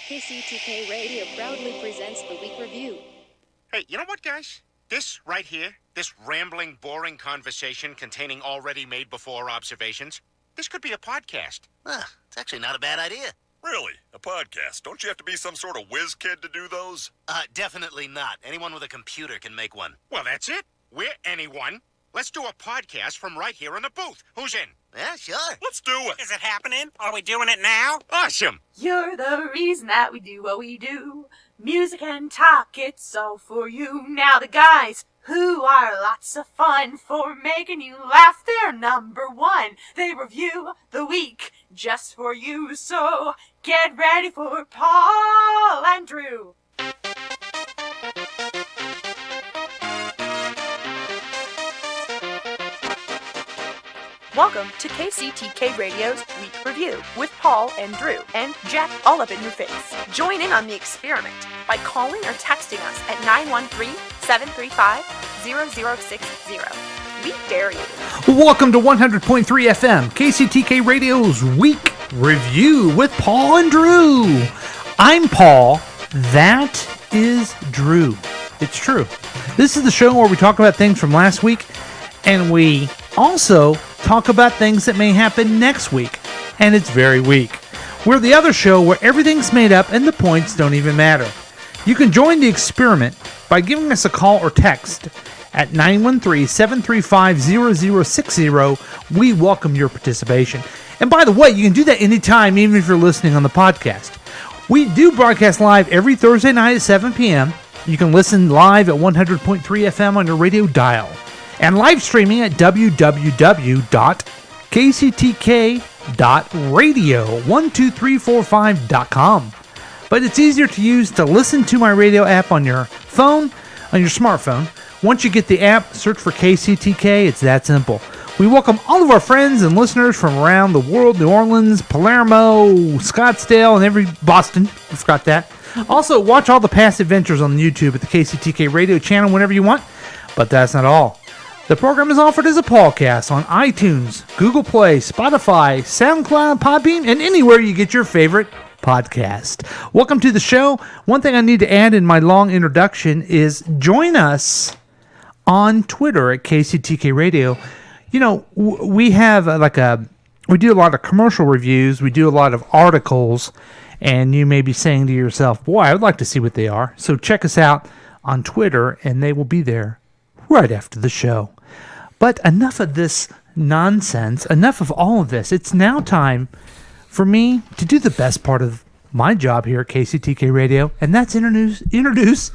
KCTK Radio proudly presents the Week Review. Hey, you know what, guys? This right here, this rambling, boring conversation containing already made before observations, this could be a podcast. It's actually not a bad idea. Really? A podcast? Don't you have to be some sort of whiz kid to do those? Definitely not. Anyone with a computer can make one. Well, that's it. We're anyone. Let's do a podcast from right here in the booth. Who's in? Yeah, sure. Let's do it. Is it happening? Are we doing it now? Awesome. You're the reason that we do what we do. Music and talk, it's all for you. Now the guys who are lots of fun for making you laugh, they're number one. They review the week just for you. So get ready for Paul and Drew. Welcome to KCTK Radio's Week Review with Paul and Drew and Jack all up in your face. Join in on the experiment by calling or texting us at 913-735-0060. We dare you. Welcome to 100.3 FM, KCTK Radio's Week Review with Paul and Drew. I'm Paul. That is Drew. It's true. This is the show where we talk about things from last week, and we also talk about things that may happen next week, and it's very weak. We're the other show where everything's made up and the points don't even matter. You can join the experiment by giving us a call or text at 913-735-0060. We welcome your participation. And by the way, you can do that anytime, even if you're listening on the podcast. We do broadcast live every Thursday night at 7 p.m. You can listen live at 100.3 FM on your radio dial. And live streaming at www.kctk.radio12345.com. But it's easier to use to listen to my radio app on your phone, on your smartphone. Once you get the app, search for KCTK. It's that simple. We welcome all of our friends and listeners from around the world: New Orleans, Palermo, Scottsdale, and every Boston. I forgot that. Also, watch all the past adventures on YouTube at the KCTK Radio channel whenever you want. But that's not all. The program is offered as a podcast on iTunes, Google Play, Spotify, SoundCloud, Podbean, and anywhere you get your favorite podcast. Welcome to the show. One thing I need to add in my long introduction is join us on Twitter at KCTK Radio. You know, we have we do a lot of commercial reviews, we do a lot of articles, and you may be saying to yourself, boy, I would like to see what they are. So check us out on Twitter, and they will be there right after the show. But enough of this nonsense, enough of all of this. It's now time for me to do the best part of my job here at KCTK Radio, and that's introduce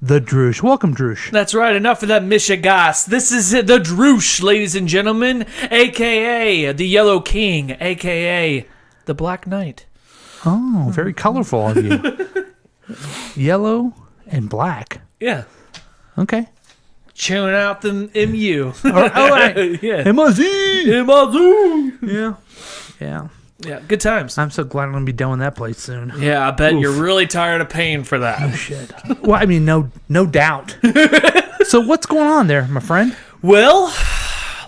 the Droosh. Welcome, Droosh. That's right, enough of that Michigas. This is the Droosh, ladies and gentlemen, a.k.a. the Yellow King, a.k.a. the Black Knight. Oh, very colorful of you. Yellow and black. Yeah. Okay. Chewing out the MU. All right. Yeah. M-I-Z. Yeah. Yeah. Yeah, good times. I'm so glad I'm going to be done with that place soon. Yeah, I bet you're really tired of paying for that. Oh, shit. Well, I mean, no doubt. So what's going on there, my friend? Well,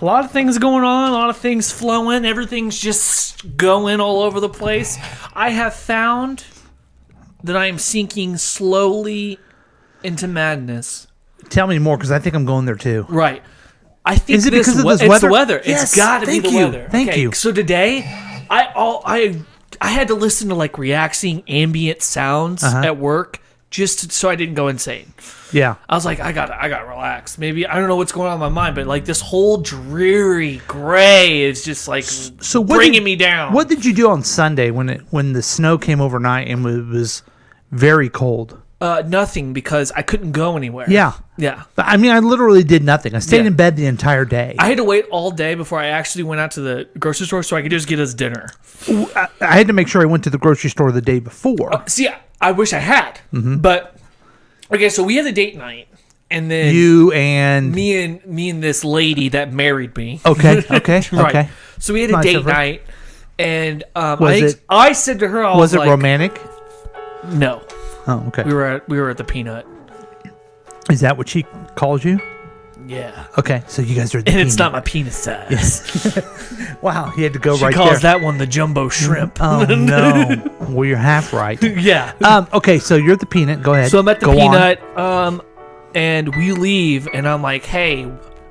a lot of things going on, a lot of things flowing. Everything's just going all over the place. I have found that I am sinking slowly into madness. Tell me more, because I think I'm going there too. Right. I think is it because of this it's weather? the weather. Yes, it's got to be the weather. Thank you. So today, I had to listen to like relaxing ambient sounds at work just so I didn't go insane. Yeah. I was like, I gotta relax. Maybe I don't know what's going on in my mind, but like this whole dreary gray is just like bringing me down. What did you do on Sunday when the snow came overnight and it was very cold? Nothing, because I couldn't go anywhere. Yeah. I mean, I literally did nothing. I stayed in bed the entire day. I had to wait all day before I actually went out to the grocery store so I could just get us dinner. I had to make sure I went to the grocery store the day before. See, I wish I had. Mm-hmm. But, okay, so we had a date night. And then you and me and this lady that married me. Okay. Right. Okay. So we had a date night, and I said to her, was it romantic? No. Oh, okay. We were at the Peanut. Is that what she calls you? Yeah. Okay, so you guys are the And it's peanut. not my penis size. Wow, you had to go She right calls there. that one the jumbo shrimp. Oh no. Well, you're half right. Yeah. Okay, so you're the peanut. Go ahead. So I'm at the Go on. peanut, and we leave, and I'm like, hey,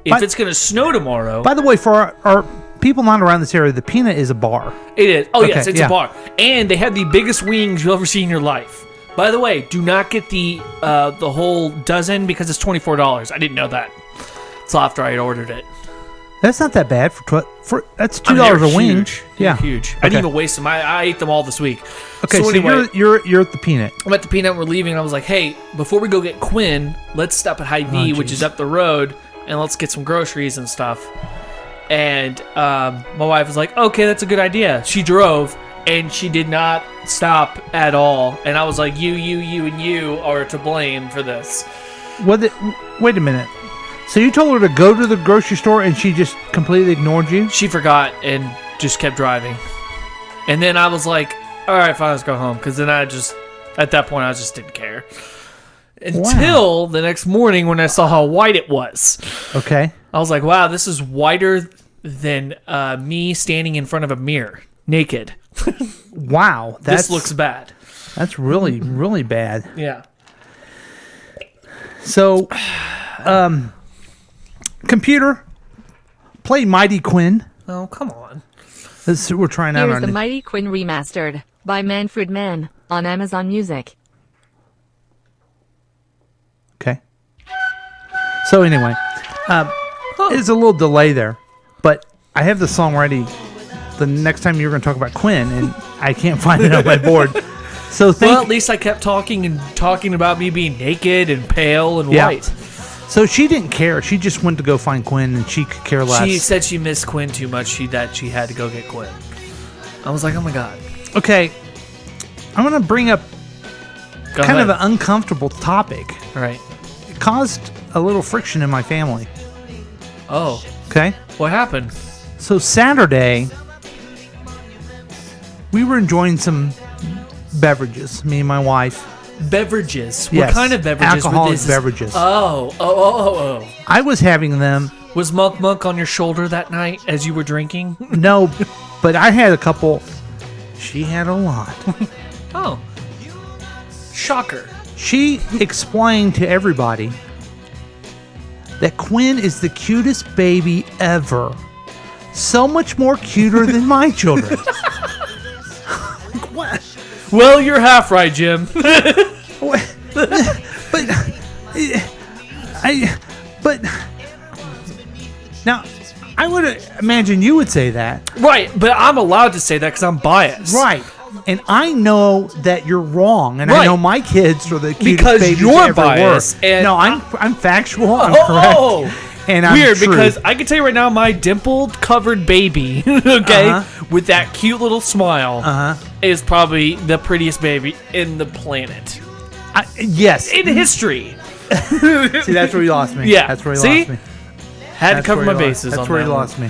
if But- it's gonna snow tomorrow, By the way, for our people not around this area, the peanut is a bar. it is. Oh Okay, yes, it's yeah. a bar, and they have the biggest wings you'll ever see in your life. By the way, do not get the whole dozen because it's $24. I didn't know that. It's after I had ordered it. That's not that bad for that's I mean, $2 they're a wing. huge. They're Yeah, huge. I didn't even waste them. I ate them all this week. Okay, so, anyway, you're at the peanut. I'm at the peanut. We're leaving, and I was like, "Hey, before we go get Quinn, let's stop at Hy-Vee, which geez. is up the road, and let's get some groceries and stuff." And my wife was like, "Okay, that's a good idea." She drove, and she did not stop at all. And I was like, "You, and you are to blame for this." Wait a minute. So you told her to go to the grocery store and she just completely ignored you? She forgot and just kept driving. And then I was like, "All right, fine, let's go home." Because then at that point, I just didn't care. Until the next morning when I saw how white it was. Okay. I was like, wow, this is whiter than me standing in front of a mirror, naked. Wow. This looks bad. That's really, really bad. Yeah. So, computer, play Mighty Quinn. Oh, come on. We're trying out Here's our the new- Mighty Quinn Remastered by Manfred Mann on Amazon Music. Okay. So anyway, there's a little delay there, but I have the song ready. The next time you're going to talk about Quinn, and I can't find it on my board. So Well, at least I kept talking about me being naked and pale and Yeah. white. So she didn't care. She just went to go find Quinn, and she could care less. She said she missed Quinn too much. That she had to go get Quinn. I was like, oh my god. Okay, I'm going to bring up Go kind ahead. of an uncomfortable topic. All right. It caused a little friction in my family. Oh, Okay, what happened? so Saturday, we were enjoying some beverages. Me and my wife. Beverages. What Yes, kind of beverages? alcoholic were this? beverages. Oh. I was having them. Was Monk on your shoulder that night as you were drinking? No, but I had a couple. She had a lot. Oh. Shocker. She explained to everybody that Quinn is the cutest baby ever. So much more cuter than my children. Well, you're half right, Jim. But now, I would imagine you would say that. Right, but I'm allowed to say that because I'm biased. Right. And I know that you're wrong, and I Right. know my kids are the cutest Because babies you're ever biased, were. and No, I'm factual. I'm Oh, correct. And I'm weird true. because I can tell you right now, my dimpled covered baby, okay, Uh-huh. with that cute little smile, is probably the prettiest baby in the planet yes. in history. See, that's where you lost me. Yeah. That's where you See? lost me. Had to That's cover where my you lost- bases. That's on where that you one. lost me.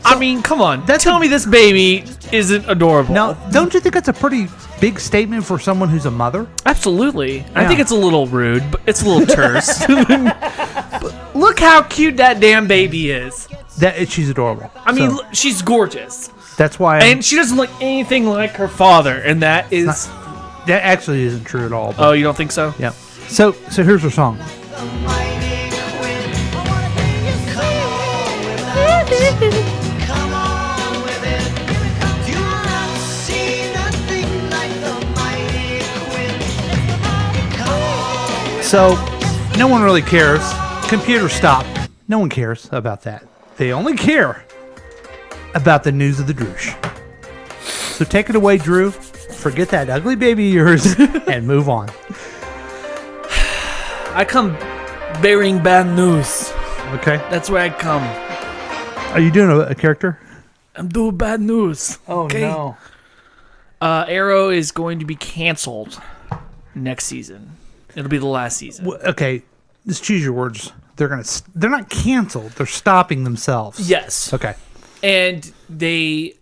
I mean, come on. Tell me this baby isn't adorable. Now, don't you think that's a pretty big statement for someone who's a mother? Absolutely. I Yeah. think it's a little rude, but it's a little terse. But look how cute that damn baby is. She's adorable. I mean, So, look, she's gorgeous. that's why. And she doesn't look anything like her father, and that is... That actually isn't true at all. But, Oh, you don't think so? yeah. So here's her song. So, no one really cares. Computer stop. No one cares about that. They only care about the news of the Droosh. So take it away, Drew. Forget that ugly baby of yours and move on. I come bearing bad news. Okay. That's where I come. Are you doing a character? I'm doing bad news. Oh, okay? no. Arrow is going to be canceled next season. It'll be the last season. Okay, just choose your words. They're not canceled. They're stopping themselves. Yes. Okay. And they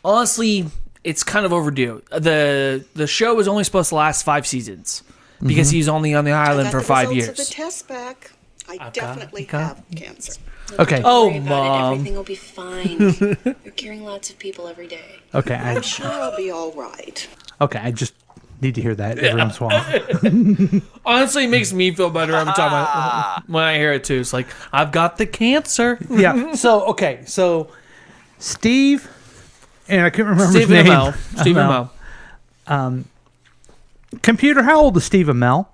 honestly, it's kind of overdue. The show was only supposed to last 5 seasons because he's only on the island for 5 years. Of the test back. I definitely have cancer. Okay. Oh, Worry about it. Mom. Everything will be fine. You're curing lots of people every day. Okay. I'm sure I'll be all right. Okay. I just need to hear that every once in a while. Honestly, it makes me feel better every time when I hear it too. It's like, I've got the cancer. Yeah. So okay. So Steve, and I can't remember Stephen his name. Amell. Stephen Amell. Computer. How old is Steve Amell?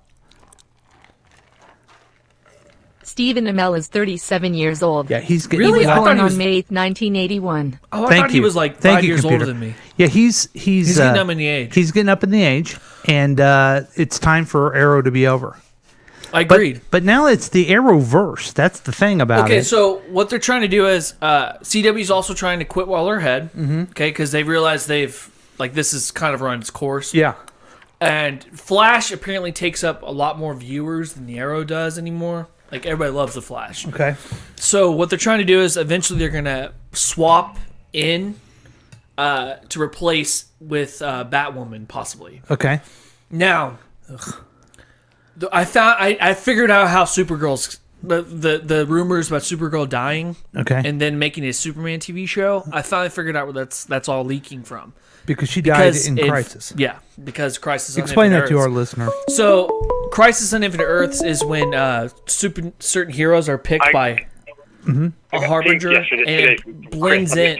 Stephen Amell is 37 years old. Yeah, he's getting Really? He was I thought born he was- on May 8th, 1981. Oh, I Thank thought he you. was like Thank 5 you, years computer. older than me. Yeah, he's getting up in the age. He's getting up in the age, and it's time for Arrow to be over. I But, agreed. but now it's the Arrowverse. That's the thing about Okay, it. so what they're trying to do is CW's also trying to quit while they're ahead. Okay, because they realize this is kind of run its course. Yeah. And Flash apparently takes up a lot more viewers than the Arrow does anymore. Like, everybody loves the Flash. Okay. So what they're trying to do is eventually they're going to swap in to replace with Batwoman, possibly. Okay. Now, I figured out how Supergirl's the rumors about Supergirl dying, Okay. and then making a Superman TV show. I finally figured out where that's all leaking from. Because she died in Crisis. Yeah, because Crisis. on Explain Infinite that to our Earths. listener. So, Crisis on Infinite Earths is when certain heroes are picked by a harbinger and blends in.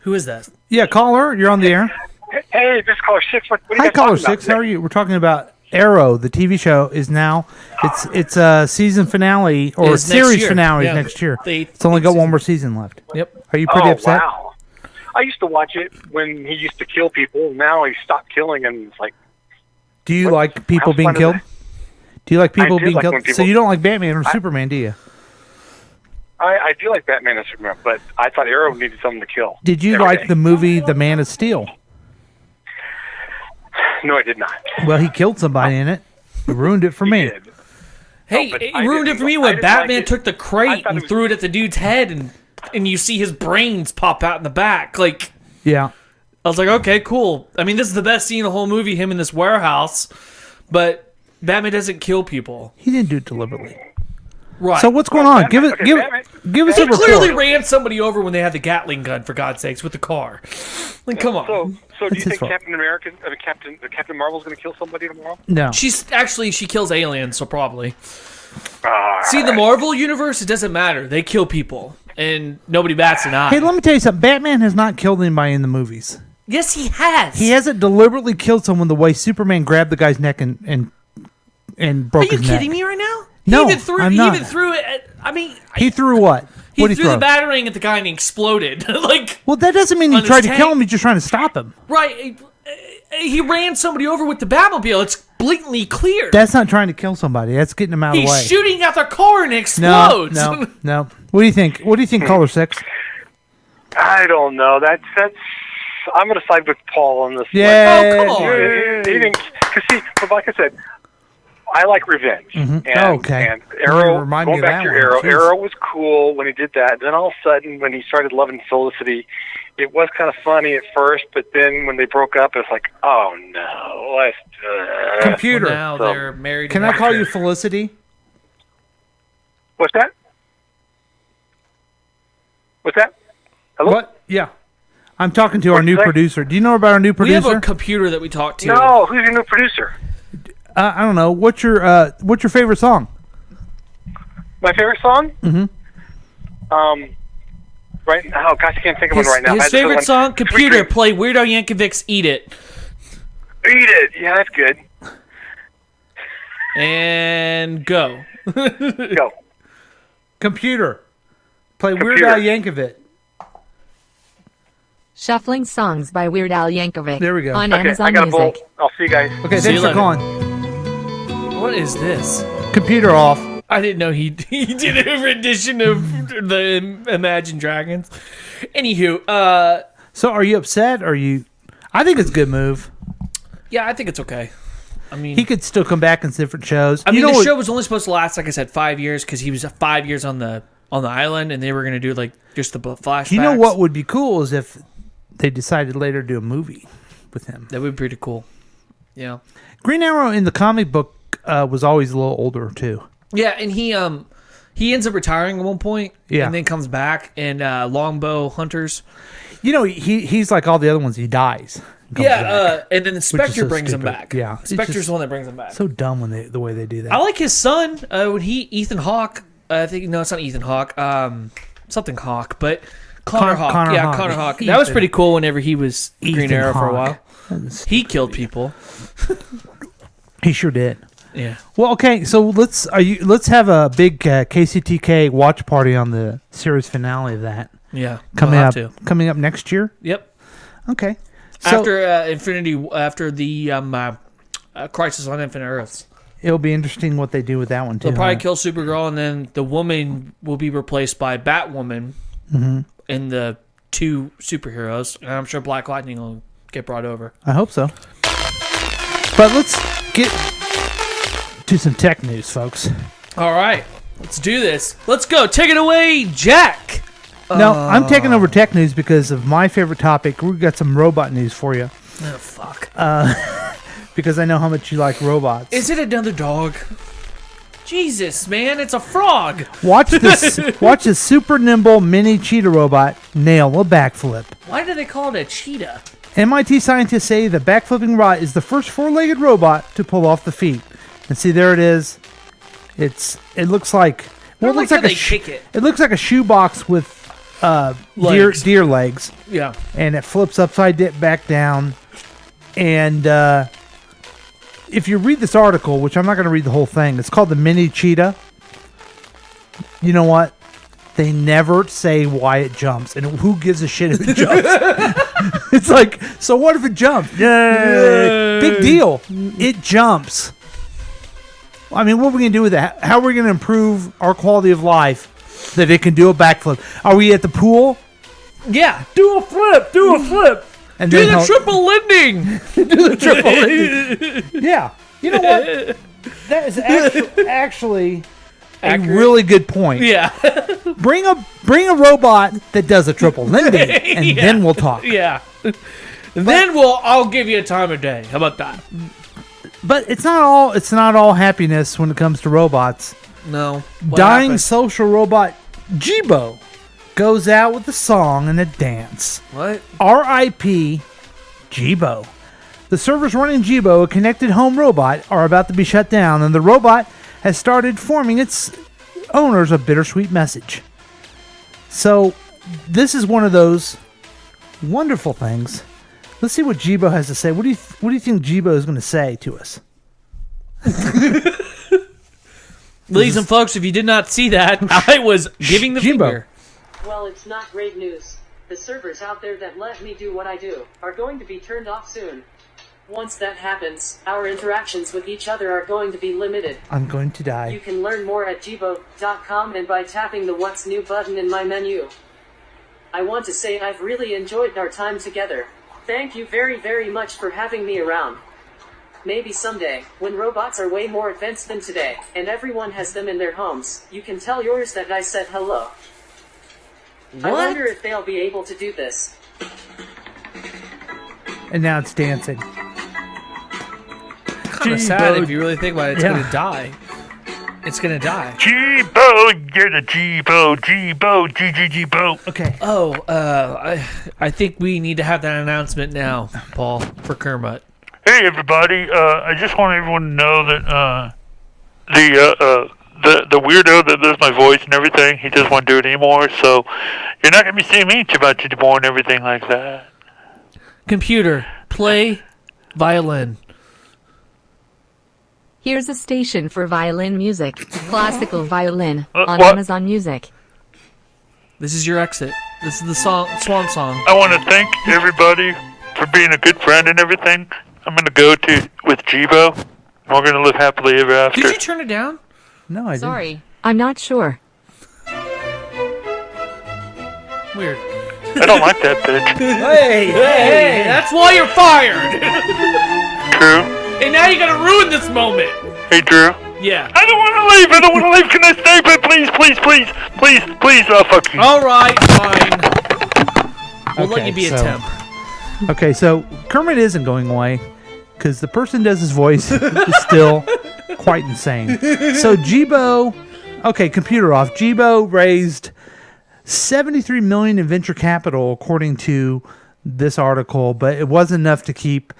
Who is that? Yeah, caller, you're on the air. Hey, this is caller 6. What are you Hi, guys caller talking about 6. How are you? We're talking about Arrow. The TV show is now it's a season finale or Is next series year. finale Yeah. next year. The It's only got season. one more season left. Yep. Are you pretty Oh, upset? wow. I used to watch it when he used to kill people. Now he stopped killing, and it's like, Do you like people how being fun is killed? that? Do you like people do being like killed? when So people- you don't like Batman or Superman, do you? I do like Batman and Superman, but I thought Arrow needed someone to kill. Did you every like day. the movie The Man of Steel? No, I did not. Well, he killed somebody in it. He ruined it for me. Did. Hey, but it I ruined it didn't- for me I when didn't like Batman it. took the I crate thought it and was- threw it at the dude's head, and you see his brains pop out in the back. Like, Yeah. I was like, okay, cool. I mean, this is the best scene in the whole movie, him in this warehouse, but Batman doesn't kill people. He didn't do it deliberately. Right. So what's going on? Batman- Give it, okay, give, Batman- give us a He report. clearly ran somebody over when they had the Gatling gun, for God's sakes, with the car. Like, come on. So do That's you his think fault. Captain Marvel's going to kill somebody tomorrow? No. She kills aliens, so probably. See, the Marvel universe, it doesn't matter. They kill people, and nobody bats an eye. Hey, let me tell you something. Batman has not killed anybody in the movies. Yes, he has. He hasn't deliberately killed someone the way Superman grabbed the guy's neck and Are broke you his neck. kidding me right now? No, he even threw, I'm he not. even threw it at, I mean, He threw what? he What'd threw he the batarang at the guy and he exploded. Like, Well, that doesn't mean he on his tried to tank. kill him. He's just trying to stop him. right. He ran somebody over with the Batmobile. It's blatantly clear. That's not trying to kill somebody. That's getting him out of the He's way. shooting at their car and it no, explodes. no. What do you think? What do you think, caller 6? I don't know. That's. I'm going to side with Paul on this. Yeah. Oh, come on. He didn't. Because see, but like I said, I like revenge. And, Okay. And Arrow, Remind me going of back that to one. Arrow, Jeez. Arrow was cool when he did that. Then all of a sudden, when he started loving Felicity, it was kind of funny at first, but then when they broke up, it's like, oh no, let's. Computer. Now So- they're married. Can and I call you married. Felicity? What's that? What's that? Hello? What? Yeah. I'm talking to our What'd you new say? producer. Do you know about our new We have producer? a computer that we talk to. No, who's your new producer? I don't know. What's your favorite song? My favorite song? Right now, gosh, I can't think of His, one right now. his I just favorite one- song, Sweet computer, Dreams. play Weird Al Yankovic's "Eat It," Eat it. Yeah, that's good. and go. Go. Computer. Play Weird Computer. Al Yankovic. Shuffling songs by Weird Al Yankovic. There we go. On Okay, I Amazon got a bowl. Music. I'll see you guys. Okay, See you thanks for later. calling. What is this? Computer off. I didn't know he did a rendition of the Imagine Dragons. Anywho, So are you upset? Or are you? I think it's a good move. yeah, I think it's okay. I mean, He could still come back in different shows. I mean, you know the what- show was only supposed to last, like I said, 5 years because he was 5 years on the island, and they were going to do like just the flashbacks. You know what would be cool is if they decided later to do a movie with him. That would be pretty cool. Yeah. Green Arrow in the comic book was always a little older too. Yeah, and he ends up retiring at one point. Yeah. And then comes back and longbow hunters. You know, he's like all the other ones. He dies. and comes back, And then the Spectre so brings him stupid. back. Yeah, it's Spectre's just the one that brings him back. So dumb when the way they do that. I like his son. When Ethan Hawke. I think no, it's not Ethan Hawke. Something Hawke, but Connor Hawke. Connor Yeah, Hawke. Connor Hawke. That was pretty cool. Whenever he was Green Ethan Arrow for a Hawke. while, he killed people. He sure did. Yeah. Well, okay, so let's have a big KCTK watch party on the series finale of that. Yeah. Coming up next year. Yep. Okay. So After the Crisis on Infinite Earths. It'll be interesting what they do with that one too. They'll probably kill Supergirl, and then the woman will be replaced by Batwoman in the two superheroes. And I'm sure Black Lightning will get brought over. I hope so. But let's get to some tech news, folks. All right, let's do this. Let's go. Take it away, Jack. Now, I'm taking over tech news because of my favorite topic. We've got some robot news for you. Oh, fuck. Because I know how much you like robots. Is it another dog? Jesus, man, it's a frog. Watch this super nimble mini cheetah robot nail a backflip. Why do they call it a cheetah? MIT scientists say the backflipping robot is the first four-legged robot to pull off the feet. And see, there it is. It looks like it looks like it looks like a shoebox with deer legs. Yeah. And it flips upside back down. And if you read this article, which I'm not going to read the whole thing, it's called the Mini Cheetah. You know what? They never say why it jumps, and who gives a shit if it jumps? It's like, so what if it jumps? Yay! Big deal. It jumps. I mean, what are we going to do with that? How are we going to improve our quality of life that it can do a backflip? Are we at the pool? Yeah. Do a flip. And do the triple landing. Do the triple landing. Yeah. You know what? That is actually a really good point. Yeah. Bring a robot that does a triple landing, and then we'll talk. Yeah. Then I'll give you a time of day. How about that? But it's not all happiness when it comes to robots. No. Dying social robot Jibo goes out with a song and a dance. What? R.I.P. Jibo. The servers running Jibo, a connected home robot, are about to be shut down, and the robot has started forming its owners a bittersweet message. So, this is one of those wonderful things. Let's see what Jibo has to say. What do you think Jibo is going to say to us? Ladies and folks, if you did not see that, I was giving the Jibo. finger. Well, it's not great news. The servers out there that let me do what I do are going to be turned off soon. Once that happens, our interactions with each other are going to be limited. I'm going to die. You can learn more at jibo.com and by tapping the What's New button in my menu. I want to say I've really enjoyed our time together. Thank you very, very much for having me around. Maybe someday, when robots are way more advanced than today, and everyone has them in their homes, you can tell yours that I said hello. I wonder if they'll be able to do this. And now it's dancing. Kind of sad if you really think about it. It's going to die. It's going to die. Jibo, you're the Jibo, Jibo. Okay. Oh, I think we need to have that announcement now, Paul, for Kermit. Hey everybody, I just want everyone to know that the weirdo that does my voice and everything, he doesn't want to do it anymore, so you're not going to be seeing me too much anymore and everything like that. Computer, play violin. Here's a station for violin music. Classical violin on what? Amazon Music. This is your exit. This is the swan song. I want to thank everybody for being a good friend and everything. I'm going to go with Jibo, and we're going to live happily ever after. Did you turn it down? No, I didn't. Sorry, I'm not sure. Weird. I don't like that bitch. Hey, that's why you're fired. True. And now you gotta ruin this moment. Hey, Drew. Yeah. I don't want to leave. Can I stay? But please. Oh, fuck you. All right, fine. We'll let you be a temp. Okay, so Kermit isn't going away because the person who does his voice is still quite insane. So Jibo, okay, computer off. Jibo raised $73 million in venture capital, according to this article, but it wasn't enough to keep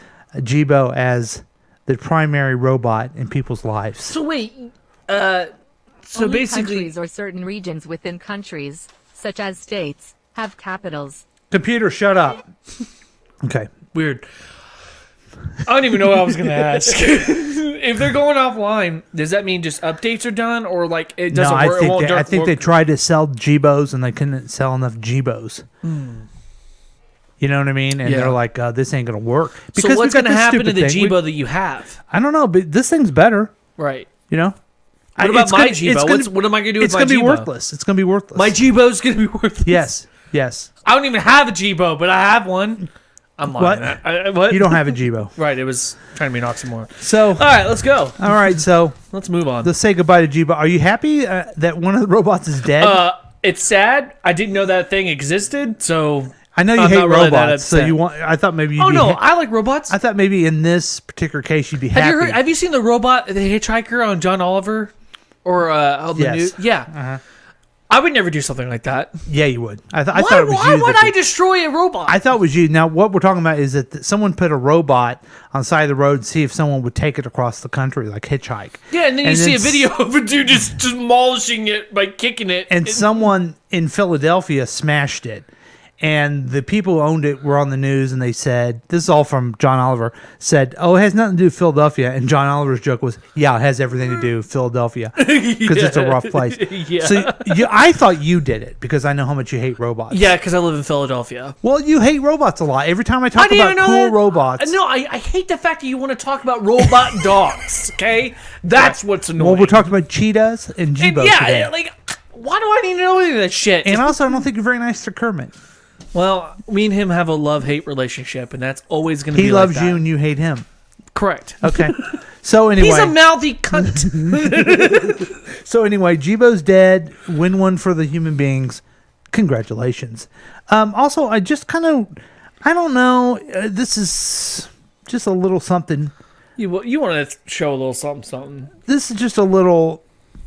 Jibo as the primary robot in people's lives. So wait, so Only basically, countries or certain regions within countries, such as states, have capitals. Computer, shut up. Okay. weird. I don't even know what I was going to ask. If they're going offline, does that mean just updates are done, or like it doesn't No, work? I think they tried to sell Jibos and they couldn't sell enough Jibos. You know what I mean? And Yeah. they're like, this ain't going to work. So what's going to happen to the Jibo that you have? I don't know, but this thing's better. Right. You know? What about my Jibo? What am I going to do with my Jibo? It's going to be worthless. It's going to be worthless. My Jibo's going to be worthless. Yes. Yes. I don't even have a Jibo, but I have one. I'm lying. What? What? You don't have a Jibo. Right. It was trying to be an oxymoron. So, all right, let's go. All right, so let's move on. Let's say goodbye to Jibo. Are you happy that one of the robots is dead? It's sad. I didn't know that thing existed, so I know you I'm hate not really that robots, so upset. you want. I thought maybe. You'd Oh be no, I like robots. I thought maybe in this particular case you'd be happy. Have you seen the robot, the hitchhiker on John Oliver, or on the Yes. news? Yeah. Uh-huh. I would never do something like that. Yeah, you would. I thought it was Why you. would that I did- destroy a robot? I thought it was you. Now, what we're talking about is that someone put a robot on the side of the road to see if someone would take it across the country, like hitchhike. Yeah, and then you see a video of a dude just demolishing it by kicking it. And someone in Philadelphia smashed it. And the people who owned it were on the news, and they said, this is all from John Oliver, said, oh, it has nothing to do with Philadelphia. And John Oliver's joke was, yeah, it has everything to do with Philadelphia because it's a rough place. Yeah. So I thought you did it because I know how much you hate robots. Yeah, because I live in Philadelphia. Well, you hate robots a lot. Every time I talk didn't about even know cool that. robots. No, I hate the fact that you want to talk about robot dogs, okay? That's what's annoying. Well, we're talking about cheetahs and Jibo yeah, today. like, why do I need to know any of that shit? And also, I don't think you're very nice to Kermit. Well, me and him have a love-hate relationship, and that's always going to be He like loves that. you and you hate him. Correct. Okay. So anyway. He's a mouthy cunt. So anyway, Jibo's dead. Win one for the human beings. Congratulations. Also, I just kind of, I don't know. This is just a little something. You want to show a little something. This is just a little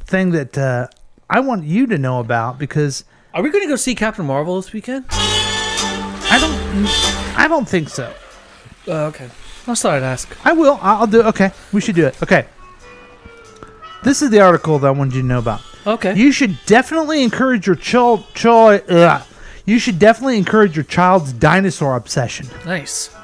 thing that I want you to know about because. Are we going to go see Captain Marvel this weekend? I don't think so. Okay. I just thought I'd ask. I will. I'll do it. Okay. We should do it. Okay. This is the article that I wanted you to know about. Okay. You should definitely encourage your You should definitely encourage your child's dinosaur obsession. Nice.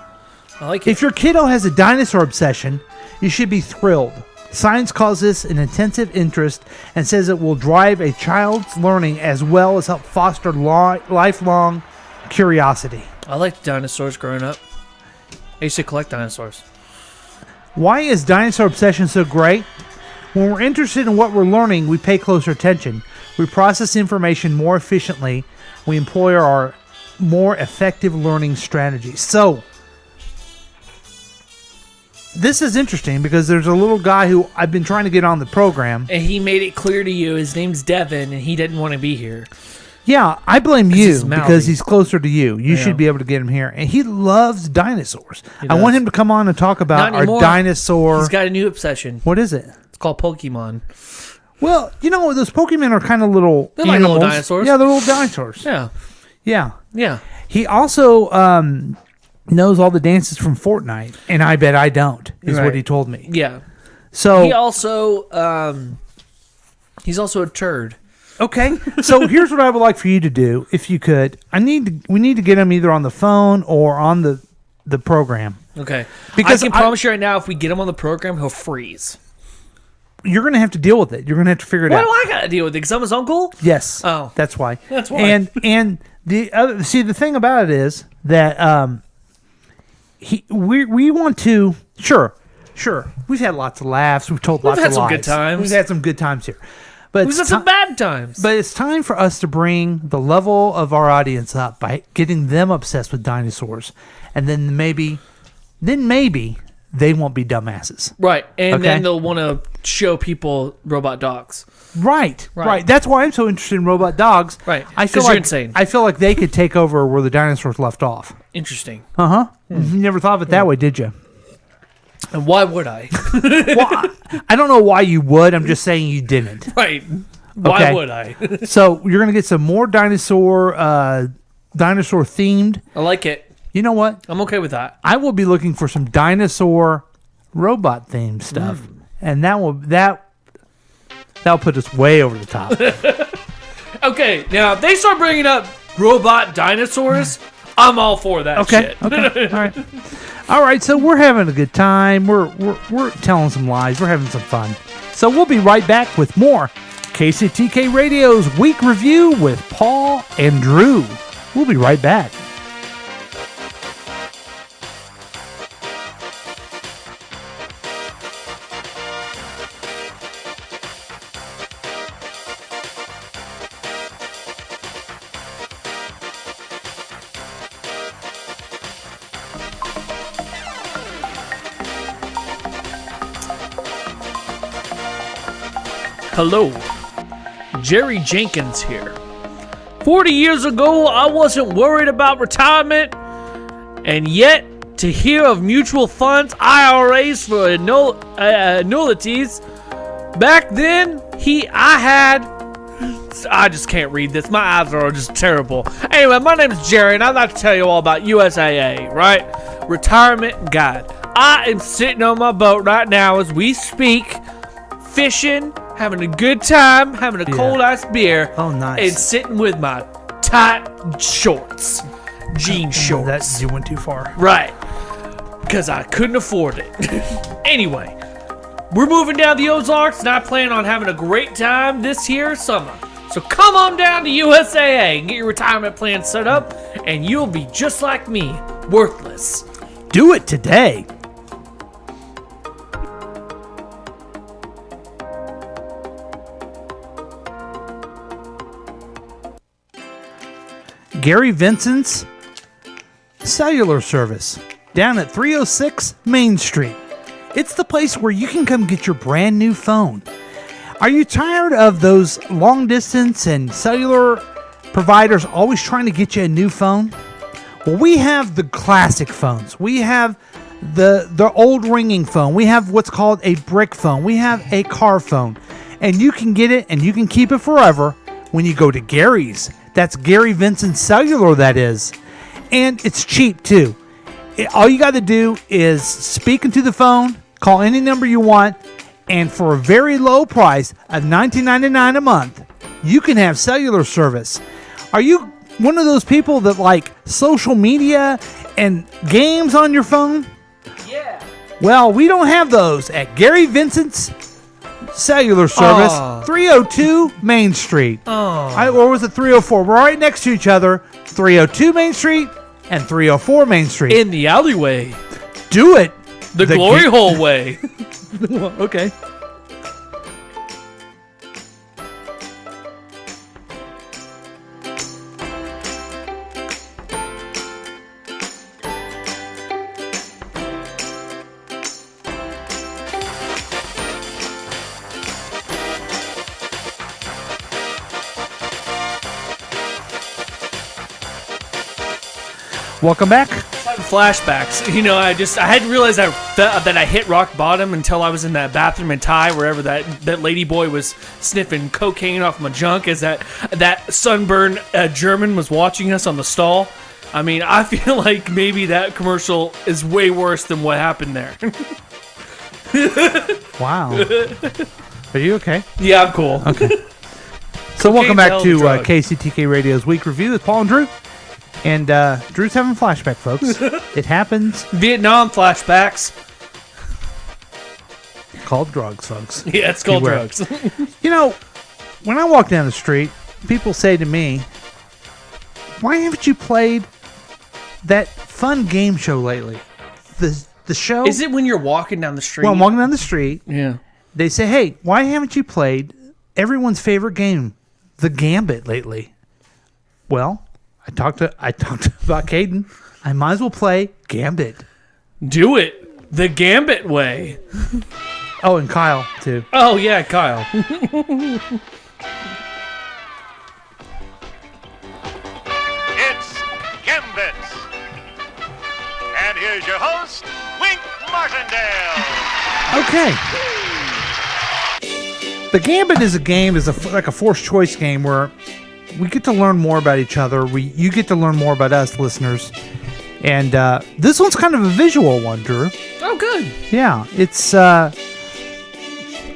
I like it. If your kiddo has a dinosaur obsession, you should be thrilled. Science calls this an intensive interest and says it will drive a child's learning as well as help foster lifelong curiosity. I liked dinosaurs growing up. I used to collect dinosaurs. Why is dinosaur obsession so great? When we're interested in what we're learning, we pay closer attention. We process information more efficiently. We employ our more effective learning strategies. So, this is interesting because there's a little guy who I've been trying to get on the program. And he made it clear to you his name's Devin, and he didn't want to be here. Yeah, I blame you he's mouthy. because he's closer to you. You Yeah. should be able to get him here. And he loves dinosaurs. He I want does. him to come on and talk about Not our anymore. dinosaur. He's got a new obsession. What is it? It's called Pokemon. Well, you know, those Pokemon are kind of little They're like animals. little dinosaurs. Yeah, they're little dinosaurs. Yeah. Yeah. Yeah. He also knows all the dances from Fortnite, and I bet I don't, is Right. what he told me. Yeah. So He also, he's also a turd. Okay, so here's what I would like for you to do, if you could. We need to get him either on the phone or on the program. Okay. Because I can promise you right now, if we get him on the program, he'll freeze. You're going to have to deal with it. You're going to have to figure it Why out. do I got to deal with it? Because I'm his uncle? Yes. Oh. That's why. That's why. And the other, see, the thing about it is that we want to sure. We've had lots of laughs. We've told lots had of some lies. good times. We've had some good times here. But We've had some bad times. But it's time for us to bring the level of our audience up by getting them obsessed with dinosaurs, and then maybe they won't be dumbasses. Right. And Okay? then they'll want to show people robot dogs. Right. That's why I'm so interested in robot dogs. Right. I feel 'Cause like you're insane. I feel like they could take over where the dinosaurs left off. Interesting. You never thought of it that way, did you? And why would I? Well, I don't know why you would. I'm just saying you didn't. Right. Why would I? So you're going to get some more dinosaur themed. I like it. You know what? I'm okay with that. I will be looking for some dinosaur robot themed stuff. And that'll put us way over the top. Okay, now if they start bringing up robot dinosaurs, I'm all for that shit. Okay. All right, so we're having a good time. We're telling some lies. We're having some fun. So we'll be right back with more KCTK Radio's Week Review with Paul and Drew. We'll be right back. Hello, Jerry Jenkins here. 40 years ago, I wasn't worried about retirement, and yet to hear of mutual funds, IRAs for annuities, back then, I just can't read this. My eyes are just terrible. Anyway, my name is Jerry, and I'd like to tell you all about USAA, right? Retirement Guide. I am sitting on my boat right now as we speak, fishing, having a good time, having a cold ice beer. Oh, nice. And sitting with my tight shorts. Jean shorts. You went too far. Right. Because I couldn't afford it. Anyway, we're moving down the Ozarks, and I plan on having a great time this here summer. So come on down to USAA and get your retirement plan set up, and you'll be just like me, worthless. Do it today. Gary Vincent's cellular service down at 306 Main Street. It's the place where you can come get your brand new phone. Are you tired of those long distance and cellular providers always trying to get you a new phone? Well, we have the classic phones. We have the old ringing phone. We have what's called a brick phone. We have a car phone. And you can get it and you can keep it forever when you go to Gary's. That's Gary Vincent Cellular, that is. And it's cheap, too. All you got to do is speak into the phone, call any number you want, and for a very low price of $19.99 a month, you can have cellular service. Are you one of those people that like social media and games on your phone? Yeah. Well, we don't have those at Gary Vincent's cellular service, 302 Main Street. Or was it 304? We're right next to each other. 302 Main Street and 304 Main Street. In the alleyway. Do it. The glory hole way. Okay. Welcome back. Flashbacks. You know, I hadn't realized that I hit rock bottom until I was in that bathroom in Thai, wherever that lady boy was sniffing cocaine off my junk, as that sunburned German was watching us on the stall. I mean, I feel like maybe that commercial is way worse than what happened there. Wow. Are you okay? Yeah, I'm cool. Okay. So welcome back to KCTK Radio's Week Review with Paul and Drew. And Drew's having a flashback, folks. It happens. Vietnam flashbacks. Called drugs, folks. Yeah, it's called drugs. You know, when I walk down the street, people say to me, "Why haven't you played that fun game show lately?" The show. Is it when you're walking down the street? Well, I'm walking down the street. Yeah. They say, "Hey, why haven't you played everyone's favorite game, the Gambit, lately?" Well, I talked about Caden. I might as well play Gambit. Do it the Gambit way. Oh, and Kyle too. Oh yeah, Kyle. It's Gambit. And here's your host, Wink Martindale. Okay. The Gambit is a game, like a forced choice game where we get to learn more about each other. You get to learn more about us, listeners. And this one's kind of a visual one, Drew. Oh, good. Yeah, it's I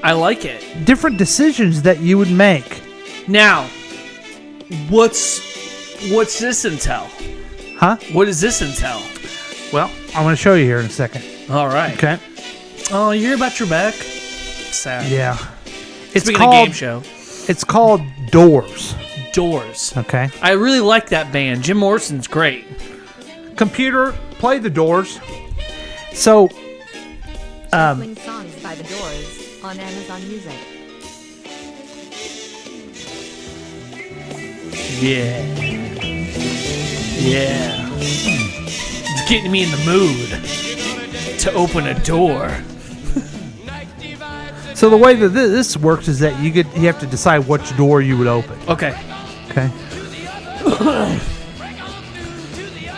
like it. different decisions that you would make. Now, what's this entail? Huh? What does this entail? Well, I'm going to show you here in a second. All right. Okay. Oh, you hear about your back? Sad. Yeah. It's Speaking called of game show. It's called Doors. Doors. Okay. I really like that band. Jim Morrison's great. Computer, play the Doors. So, Shuffling songs by the Doors on Amazon Music. Yeah. Yeah. It's getting me in the mood to open a door. So the way that this works is that you have to decide which door you would open. Okay. Okay.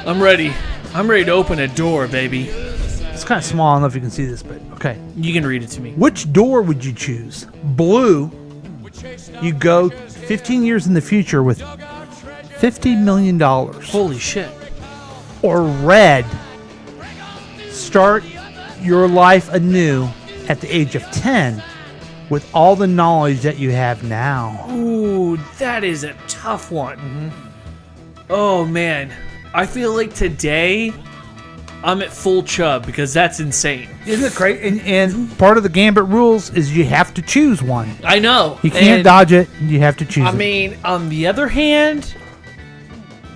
I'm ready. I'm ready to open a door, baby. It's kind of small. I don't know if you can see this, but okay. You can read it to me. Which door would you choose? Blue, you go 15 years in the future with $50 million. Holy shit. Or red, start your life anew at the age of 10 with all the knowledge that you have now. Ooh, that is a tough one. Oh, man. I feel like today I'm at full chub because that's insane. Isn't it great? And part of the Gambit rules is you have to choose one. I know. You can't dodge it. You have to choose I it. mean, on the other hand,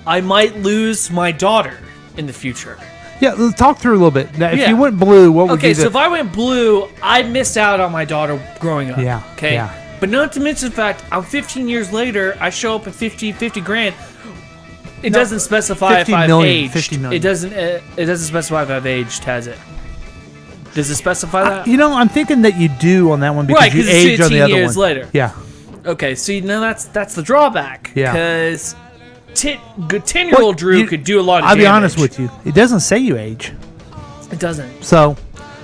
I might lose my daughter in the future. Yeah, let's talk through a little bit. Now, if Yeah. you went blue, what would Okay, you so if I went blue, I'd miss out on my daughter growing up. Yeah, Okay. yeah. But not to mention the fact, I'm 15 years later, I show up at 50 grand. It No, doesn't specify 50 if I've million, aged. 50 million. It doesn't specify if I've aged, has it? Does it specify that? You know, I'm thinking that you do on that one because Right, you 'cause it's age on the 15 other years one. later. Yeah. Okay, see, now that's the drawback. Yeah. Because 10-year-old Drew could do a lot of I'll damage. be honest with you. It doesn't say you age. It doesn't. So,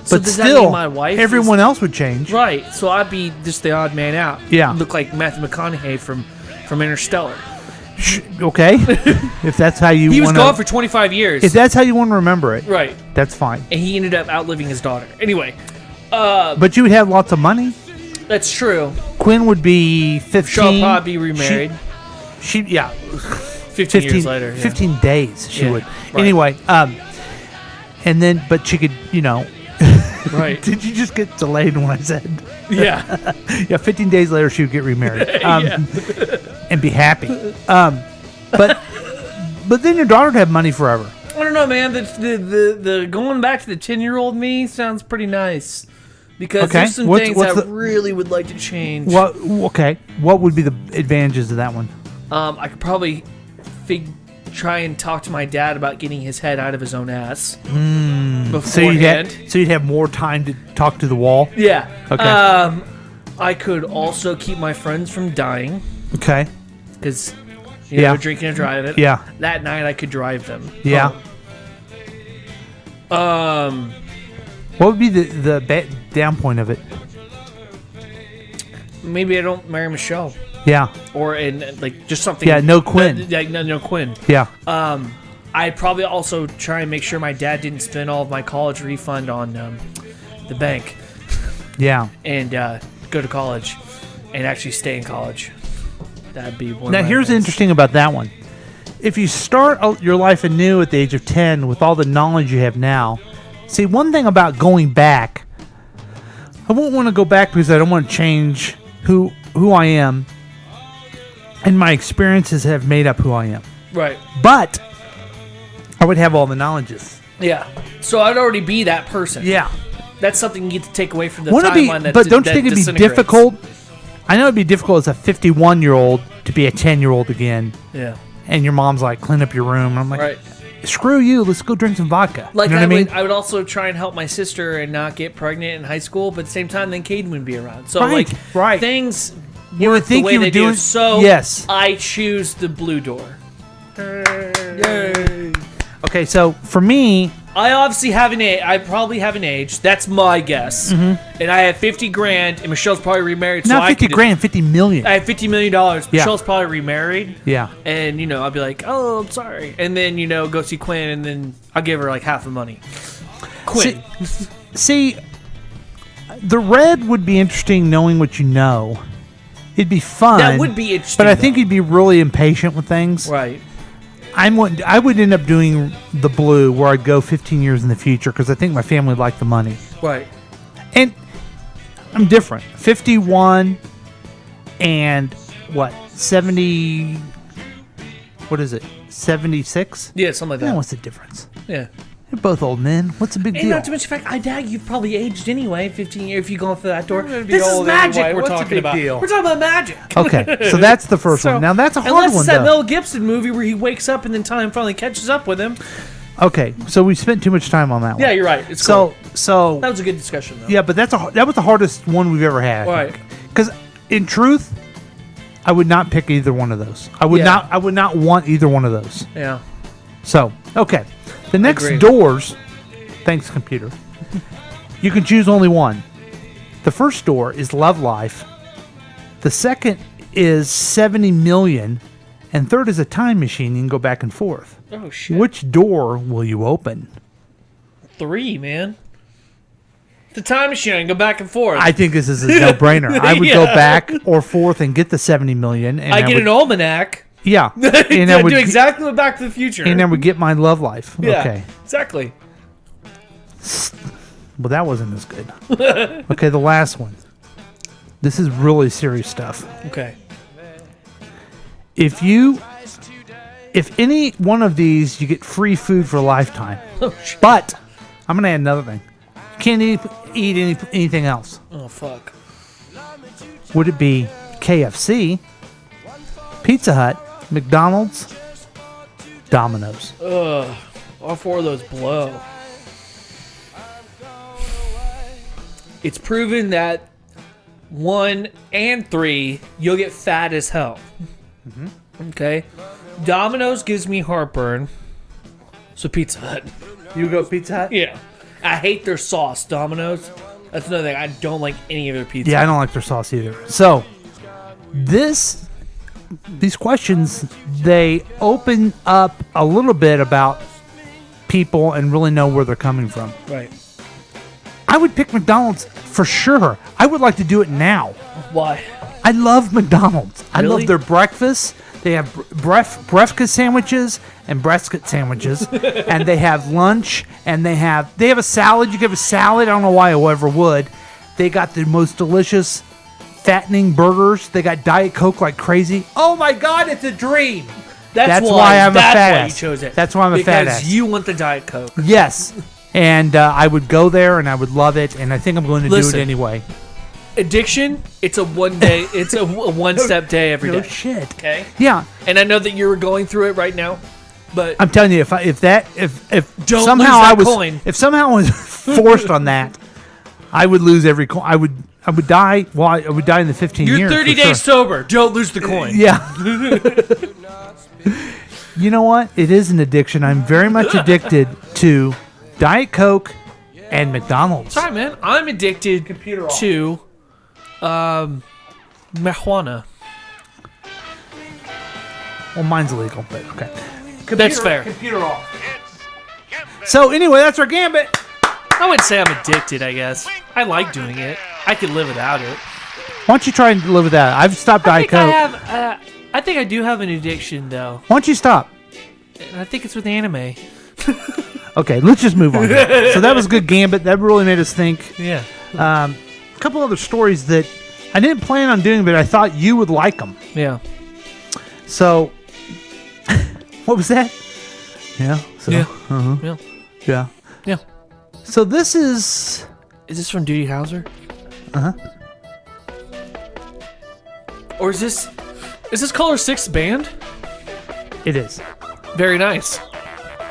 So but does that still, mean my wife everyone is- else would change. Right, so I'd be just the odd man out. Yeah. Look like Matthew McConaughey from Interstellar. Okay. If that's how you He was wanna, gone for 25 years. If that's how you want to remember it, Right. that's fine. And he ended up outliving his daughter. Anyway, But you would have lots of money. that's true. Quinn would be 15. She'll probably be remarried. She yeah. 15 years later. Yeah. 15 days she Yeah, would. right. Anyway, and then, but she could, Right. Did you just get delayed when I said? Yeah. Yeah, 15 days later she would get remarried. Yeah. And be happy. But then your daughter would have money forever. I don't know, man. The going back to the 10-year-old me sounds pretty nice. Because Okay. there's some What's things I the- really would like to change. What? Okay. What would be the advantages of that one? I could probably try and talk to my dad about getting his head out of his own ass beforehand. So you'd have more time to talk to the wall. Yeah. Okay. I could also keep my friends from dying Okay. because Yeah. drinking and driving. Yeah. That night I could drive them. Yeah. home. What would be the down point of it? Maybe I don't marry Michelle. Yeah. Or like just something. Yeah, no Quinn. No Quinn. Yeah. I'd probably also try and make sure my dad didn't spend all of my college refund on the bank. Yeah. And go to college and actually stay in college. That'd be one. Now, of my here's things. interesting about that one. If you start your life anew at the age of 10 with all the knowledge you have now, see, one thing about going back, I won't want to go back because I don't want to change who I am, and my experiences have made up who I am. Right. But I would have all the knowledges. Yeah. So I'd already be that person. Yeah. That's something you get to take away from the Wouldn't it be, timeline that but don't you that think it'd be disintegrates. difficult? I know it'd be difficult as a 51-year-old to be a 10-year-old again. Yeah. And your mom's like, clean up your room. And I'm like, Right. screw you. Let's go drink some vodka. Like you know what I mean? I would also try and help my sister and not get pregnant in high school, but at the same time, then Caden would be around. So Right, like things You would work the think way you they were doing. do. So yes. I choose the blue door. Okay, so for me, I obviously haven't. I probably haven't aged. That's my guess. Mm-hmm. And I have 50 grand, and Michelle's probably remarried. Not so 50 grand, 50 million. I have $50 million. Michelle's probably remarried. Yeah. And I'll be like, oh, I'm sorry, and then go see Quinn, and then I'll give her like half the money. Quinn. See, the red would be interesting knowing what you know. It'd be fun. That would be interesting. But I think you'd be really impatient with things. Right. I would end up doing the blue where I'd go 15 years in the future because I think my family would like the money. Right. And I'm different. 51 and what? 70. What is it? 76? Yeah, something like that. What's the difference? Yeah. They're both old men. What's the big And deal? not to mention the fact, I doubt you've probably aged anyway. 15 years if you go through that door. Gonna be This is old magic anyway. we're What's the talking big about. deal? We're talking about magic. Okay, so that's the first one. Now that's a hard unless one, it's that though. Mel Gibson movie where he wakes up and then time finally catches up with him. Okay, so we spent too much time on that one. Yeah, you're right. It's so cool. That was a good discussion, though. Yeah, but that was the hardest one we've ever had. Right. Because in truth, I would not pick either one of those. I would not want either one of those. Yeah. So okay, the next agree. doors. Thanks, computer. You can choose only one. The first door is Love Life. The second is 70 million. And third is a time machine. You can go back and forth. Oh, shit. Which door will you open? 3, man. The time machine. I can go back and forth. I think this is a no-brainer. I would go back or forth and get the 70 million. And I get an almanac. Yeah. And I do exactly what Back to the Future. And then we get my Love Life. Yeah, Okay. exactly. Well, that wasn't as good. Okay, the last one. This is really serious stuff. Okay. If any one of these, you get free food for a lifetime. Oh, shit. But I'm gonna add another thing. You can't eat anything else. Oh, fuck. Would it be KFC, Pizza Hut, McDonald's, Domino's? Ugh. All 4 of those blow. It's proven that 1 and 3, you'll get fat as hell. Mm-hmm. Okay? Domino's gives me heartburn. So Pizza Hut. You go Pizza Hut? Yeah. I hate their sauce, Domino's. That's another thing. I don't like any of their pizza. Yeah, I don't like their sauce either. So, these questions, they open up a little bit about people and really know where they're coming from. Right. I would pick McDonald's for sure. I would like to do it now. Why? I love McDonald's. I Really? love their breakfast. They have breakfast sandwiches and brisket sandwiches, and they have lunch, and they have a salad. You give a salad. I don't know why I ever would. They got the most delicious, fattening burgers. They got Diet Coke like crazy. Oh my God, it's a dream. That's why I'm a fat That's ass. why you chose it. That's why I'm a fat ass. Because you want the Diet Coke. Yes, and I would go there, and I would love it, and I think I'm going to do Listen. it anyway. Addiction, it's a one-step day every day. No shit. Okay? Yeah. And I know that you're going through it right now, but I'm telling you, if Don't somehow lose that I was coin. if somehow I was forced on that, I would lose every coin. I would die. Well, I would die in the 15 you're years. 30 for days sure. sober. Don't lose the coin. Yeah. You know what? It is an addiction. I'm very much addicted to Diet Coke and McDonald's. Sorry, man. I'm addicted to marijuana. Well, mine's illegal, but okay. That's fair. Computer off. So anyway, that's our Gambit. I wouldn't say I'm addicted, I guess. I like doing it. I could live without it. Why don't you try and live with that? I've stopped Diet Coke. I think I do have an addiction, though. Why don't you stop? And I think it's with anime. Okay, let's just move on. So that was a good Gambit. That really made us think. Yeah. A couple other stories that I didn't plan on doing, but I thought you would like them. Yeah. So, what was that? Yeah. So, Yeah. Uh-huh. Yeah. Yeah. Yeah. So this is... Is this from Duty Hauser? Uh-huh. Or is this Color 6 band? It is. Very nice.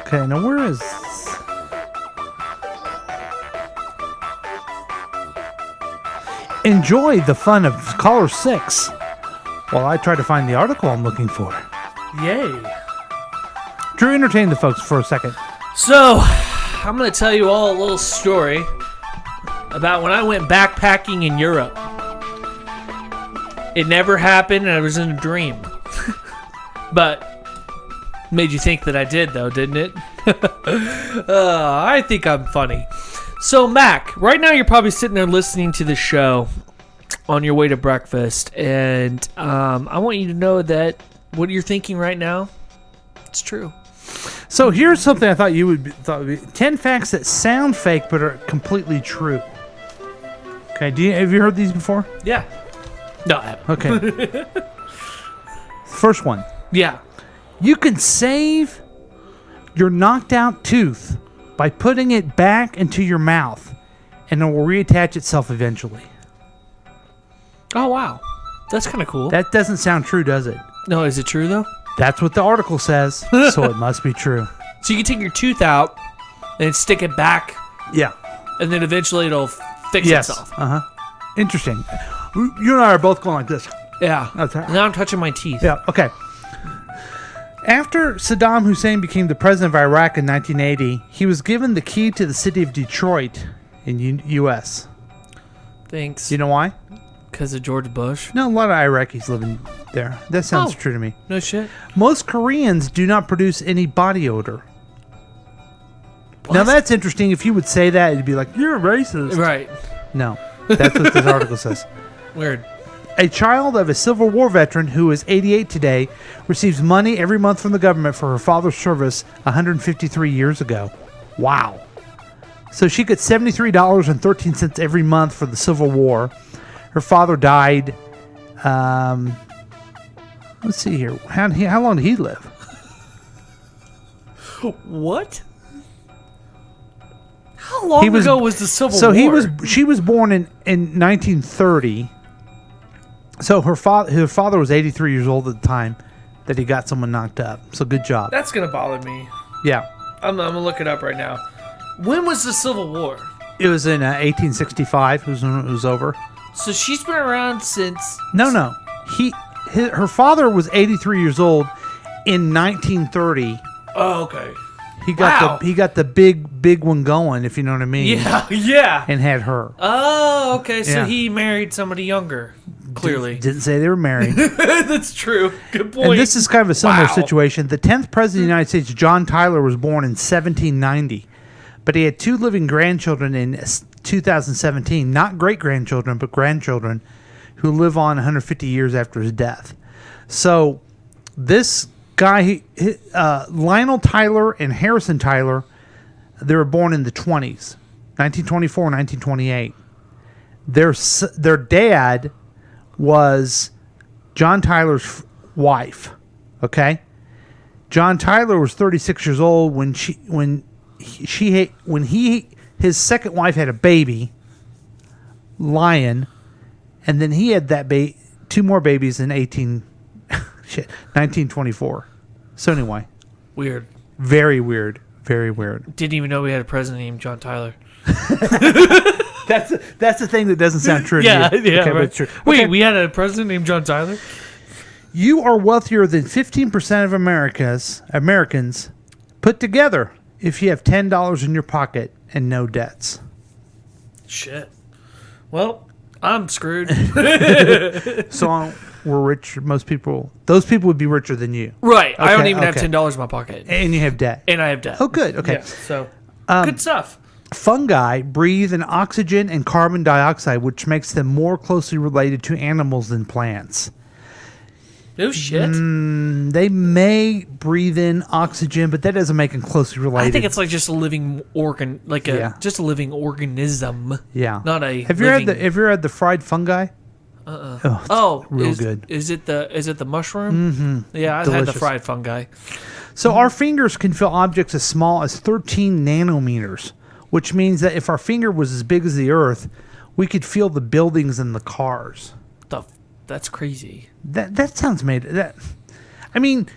Okay, now where is... Enjoy the fun of Color 6 while I try to find the article I'm looking for. Yay. Drew, entertain the folks for a second. So, I'm going to tell you all a little story about when I went backpacking in Europe. It never happened, and I was in a dream. But made you think that I did, though, didn't it? I think I'm funny. So, Mac, right now you're probably sitting there listening to the show on your way to breakfast, and I want you to know that what you're thinking right now, it's true. So here's something I thought would be 10 facts that sound fake but are completely true. Okay, have you heard these before? Yeah. No, I haven't. Okay. First one. Yeah. You can save your knocked out tooth by putting it back into your mouth, and it will reattach itself eventually. Oh, wow. That's kind of cool. That doesn't sound true, does it? No, is it true, though? That's what the article says, so it must be true. So you can take your tooth out and stick it back. Yeah. And then eventually it'll fix itself. Uh-huh. Interesting. You and I are both going like this. Yeah. Okay. Now I'm touching my teeth. Yeah, okay. After Saddam Hussein became the president of Iraq in 1980, he was given the key to the city of Detroit in U.S. Thanks. You know why? Because of George Bush? No, a lot of Iraqis living there. That sounds true to me. No shit. Most Koreans do not produce any body odor. What? Now that's interesting. If you would say that, it'd be like, you're a racist. Right. No, that's what this article says. Weird. A child of a Civil War veteran who is 88 today receives money every month from the government for her father's service 153 years ago. Wow. So she gets $73.13 every month for the Civil War. Her father died. Let's see here. How long did he live? What? How long ago was the Civil War? She was born in 1930. So her father was 83 years old at the time that he got someone knocked up. So good job. That's gonna bother me. Yeah. I'm gonna look it up right now. When was the Civil War? It was in 1865. Was when it was over. So she's been around since. No. Her father was 83 years old in 1930. Oh, okay. He got the big one going, if you know what I mean. Yeah. And had her. Oh, okay. So Yeah. he married somebody younger. Clearly. Didn't say they were married. That's true. Good point. And this is kind of a similar Wow. situation. The 10th president of the United States, John Tyler, was born in 1790, but he had 2 living grandchildren in 2017. Not great-grandchildren, but grandchildren who live on 150 years after his death. So this guy, Lionel Tyler and Harrison Tyler, they were born in the 20s, 1924 and 1928. Their dad was John Tyler's wife. Okay, John Tyler was 36 years old when his second wife had a baby, Lion, and then he had that 2 more babies in 1924. So anyway, Weird. Very weird. Very weird. Didn't even know we had a president named John Tyler. That's the thing that doesn't sound true to Yeah, you. yeah, Okay, but right. it's true. Wait, Okay. we had a president named John Tyler? You are wealthier than 15% of Americans put together if you have $10 in your pocket and no debts. Shit. Well, I'm screwed. So we're rich. Those people would be richer than you. Right. I don't Okay, even have okay. $10 in my pocket. And you have debt. And I have debt. Oh, good. Okay. Yeah, so, good stuff. Fungi breathe in oxygen and carbon dioxide, which makes them more closely related to animals than plants. No shit. They may breathe in oxygen, but that doesn't make them closely related. I think it's like just a living organ, just a living organism. Yeah. Not a. Have you had the fried fungi? Oh, real good. Is it the mushroom? Mm-hmm. Yeah, I've had the Delicious. fried fungi. So our fingers can feel objects as small as 13 nanometers, which means that if our finger was as big as the Earth, we could feel the buildings and the cars. That's crazy. That sounds made. I mean,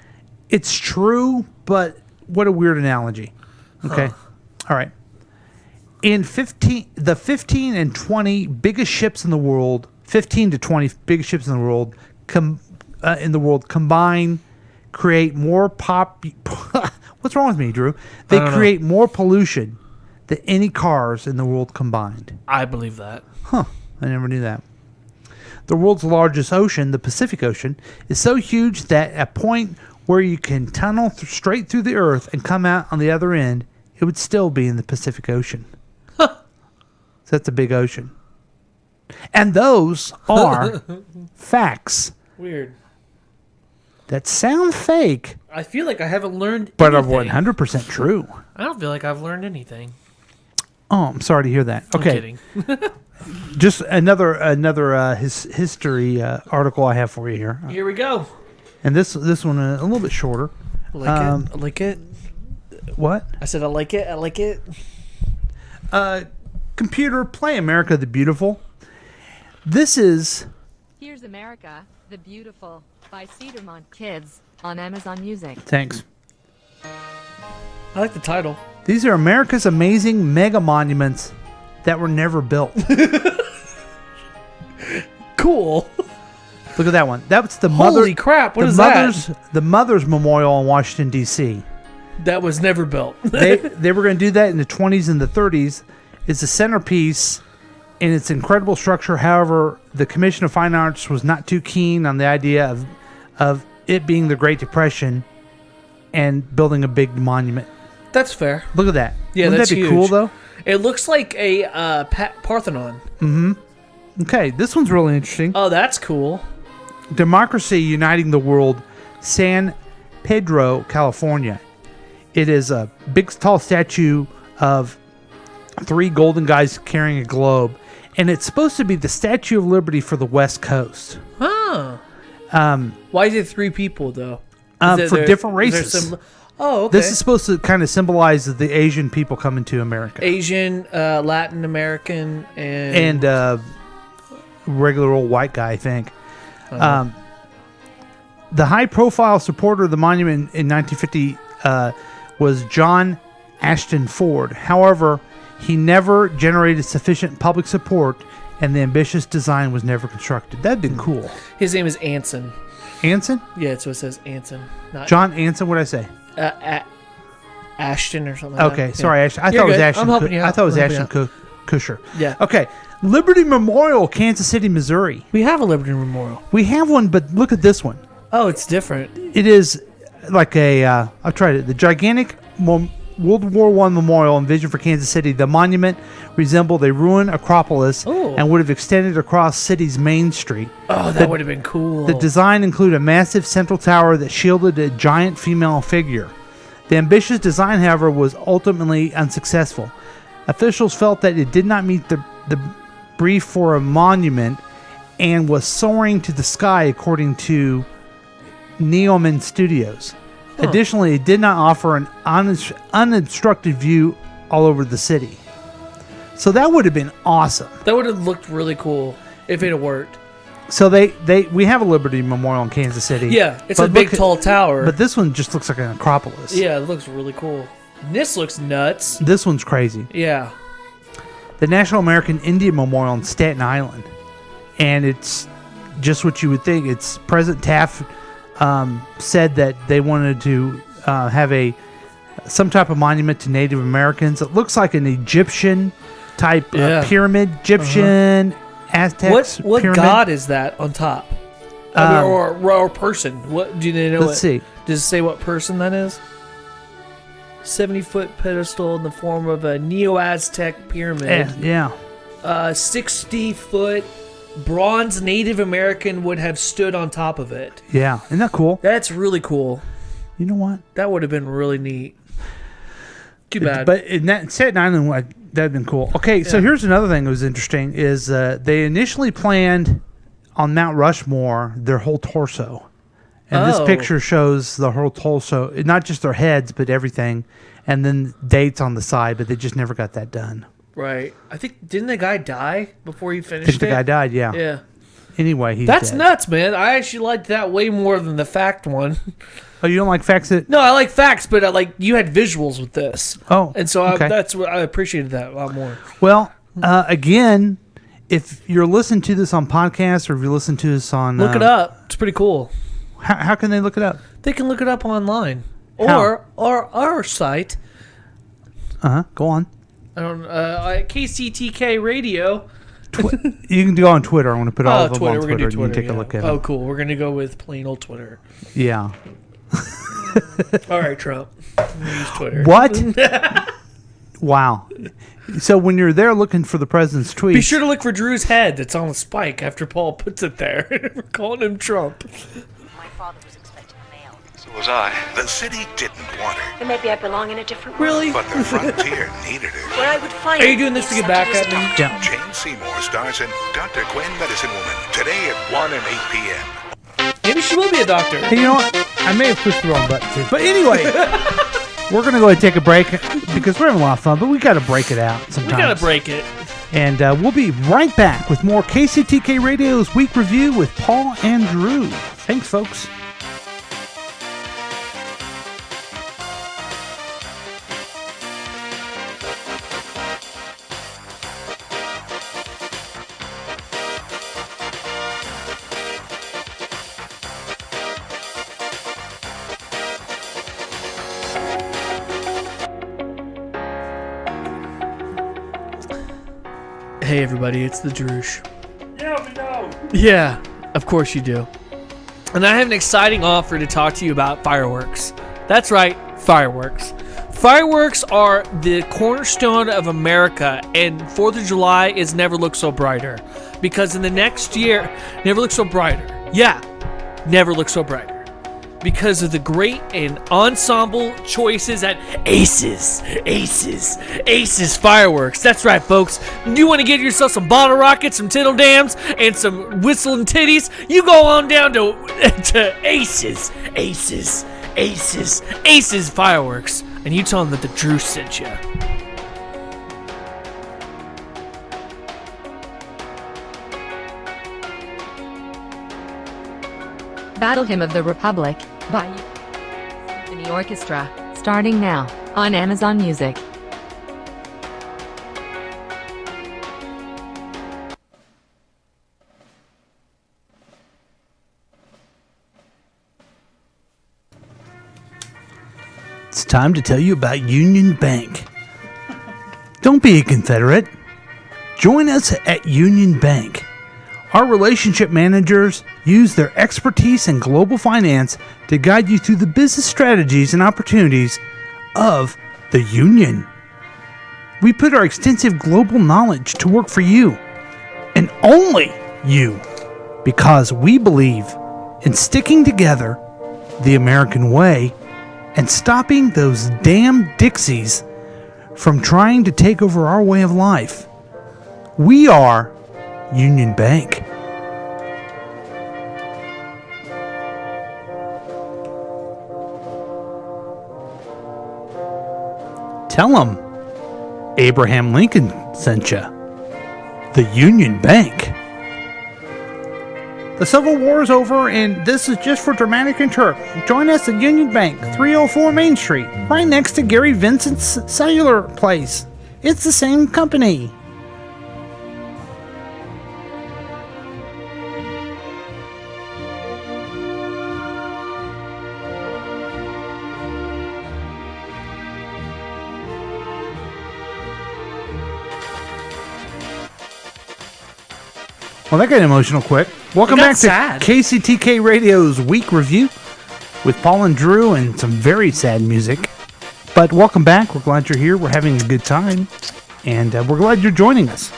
it's true, but what a weird analogy. Okay, all right. In the 15 and 20 biggest ships in the world, 15 to 20 biggest ships in the world, combine, create more What's wrong with me, Drew? They create more pollution than any cars in the world combined. I believe that. Huh. I never knew that. The world's largest ocean, the Pacific Ocean, is so huge that at a point where you can tunnel straight through the Earth and come out on the other end, it would still be in the Pacific Ocean. So that's a big ocean. And those are facts Weird. that sound fake, I feel like I haven't learned but are anything. 100% true. I don't feel like I've learned anything. Oh, I'm sorry to hear that. I'm Okay. kidding. Just another history article I have for you here. Here we go. And this one a little bit shorter. I like it. I like it. What? I said I like it. I like it. Computer, play America the Beautiful. This is... Here's America, the Beautiful, by Cedarmont Kids, on Amazon Music. Thanks. I like the title. These are America's amazing mega monuments that were never built. Cool. Look at that one. That's the Holy crap, what the is mother's, that? The Mother's Memorial in Washington, D.C. That was never built. they were going to do that in the 20s and the 30s. It's a centerpiece in its incredible structure. However, the Commission of Fine Arts was not too keen on the idea of it being the Great Depression and building a big monument. That's fair. Look at that. Yeah, Wouldn't that's that be huge. cool, though? It looks like a Parthenon. Mm-hmm. Okay, this one's really interesting. Oh, that's cool. Democracy Uniting the World, San Pedro, California. It is a big, tall statue of 3 golden guys carrying a globe, and it's supposed to be the Statue of Liberty for the West Coast. Huh. Why is it 3 people, though? For different races. Oh, okay. This is supposed to kind of symbolize the Asian people coming to America. Asian, Latin American, and regular old white guy, I think. Uh-huh. The high-profile supporter of the monument in 1950 was John Ashton Ford. However, he never generated sufficient public support, and the ambitious design was never constructed. That'd been cool. His name is Anson. Anson? Yeah, that's what it says, Anson. Not John Anson, what'd I say? Ashton or something like that. Okay, sorry, Yeah. Ashton. I You're thought it was good. Ashton. I'm helping you out. I thought it was I'm helping Ashton Kutcher. Yeah. Okay. Liberty Memorial, Kansas City, Missouri. We have a Liberty Memorial. We have one, but look at this one. Oh, it's different. It is like I've tried it. The gigantic World War I memorial envisioned for Kansas City. The monument resembled a ruined Acropolis and would have extended across city's main street. Oh, that would have been cool. The design included a massive central tower that shielded a giant female figure. The ambitious design, however, was ultimately unsuccessful. Officials felt that it did not meet the brief for a monument and was soaring to the sky, according to Neoman Studios. Additionally, it did not offer an unobstructed view all over the city. So that would have been awesome. That would have looked really cool if it had worked. So we have a Liberty Memorial in Kansas City. Yeah, it's but a big, look tall tower. But this one just looks like an Acropolis. Yeah, it looks really cool. This looks nuts. This one's crazy. Yeah. The National American Indian Memorial in Staten Island. And it's just what you would think. It's President Taft said that they wanted to have some type of monument to Native Americans. It looks like an Egyptian type pyramid. Egyptian, Aztecs What pyramid. god is that on top? I mean, or person? What do you know? Let's see. Does it say what person that is? 70-foot pedestal in the form of a Neo-Aztec pyramid. Yeah. 60-foot bronze Native American would have stood on top of it. Yeah. Isn't that cool? That's really cool. You know what? That would have been really neat. Too bad. But in Staten Island, that'd been cool. Okay, so here's another thing that was interesting is they initially planned on Mount Rushmore their whole torso. And this picture shows the whole torso, not just their heads, but everything. And then dates on the side, but they just never got that done. Right. I think, didn't the guy die before he I finished think the guy died, yeah. Yeah. Anyway, he's That's dead. nuts, man. I actually liked that way more than the fact one. Oh, you don't like facts? No, I like facts, but you had visuals with this. Oh, and so okay. that's what I appreciated that a lot more. Well, again, if you're listening to this on podcast or if you listen to this on... Look it up. It's pretty cool. How can they look it up? They can look it up online. How? Or our site. Go on. I don't. KCTK Radio. You can go on Twitter. I want to put all of them Twitter. on We're gonna Twitter. do Twitter. And you can take a look at Oh, them. cool. We're gonna go with plain old Twitter. Yeah. All right, Trump. Use Twitter. What? Wow. So when you're there looking for the president's tweets, Be sure to look for Drew's head that's on a spike after Paul puts it there. We're calling him Trump. My father was expecting mail. So was I. The city didn't want her, And maybe I belong in a different Really? but the frontier needed her. where I would find Are you doing this to get back at me? Yeah. Jane Seymour stars in Dr. Quinn, Medicine Woman, today at 1 and 8 p.m. Maybe she will be a doctor. Hey, you know what? I may have pushed the wrong button too. But anyway, we're going to go ahead and take a break because we're having a lot of fun, but we got to break it out sometimes. We gotta break it. And we'll be right back with more KCTK Radio's Week Review with Paul and Drew. Thanks, folks. Hey everybody, it's the Droosh. Yeah, we know. Yeah, of course you do. And I have an exciting offer to talk to you about fireworks. That's right, fireworks. Fireworks are the cornerstone of America, and 4th of July is never looked so brighter. Because in the next year, never looked so brighter. Yeah, never looked so brighter. Because of the great and ensemble choices at Aces Fireworks. That's right, folks. You want to get yourself some bottle rockets, some tittle dams, and some whistling titties? You go on down to Aces Fireworks, and you tell them that the Drew sent you. Battle Hymn of the Republic by Symphony Orchestra, starting now on Amazon Music. It's time to tell you about Union Bank. Don't be a Confederate. Join us at Union Bank. Our relationship managers use their expertise in global finance to guide you through the business strategies and opportunities of the Union. We put our extensive global knowledge to work for you, and only you, because we believe in sticking together the American way and stopping those damn Dixies from trying to take over our way of life. We are Union Bank. Tell them Abraham Lincoln sent you. The Union Bank. The Civil War is over, and this is just for dramatic interest. Join us at Union Bank, 304 Main Street, right next to Gary Vincent's cellular place. It's the same company. Well, that got emotional quick. Welcome back to sad. KCTK Radio's Week Review with Paul and Drew and some very sad music. But welcome back. We're glad you're here. We're having a good time. And we're glad you're joining us.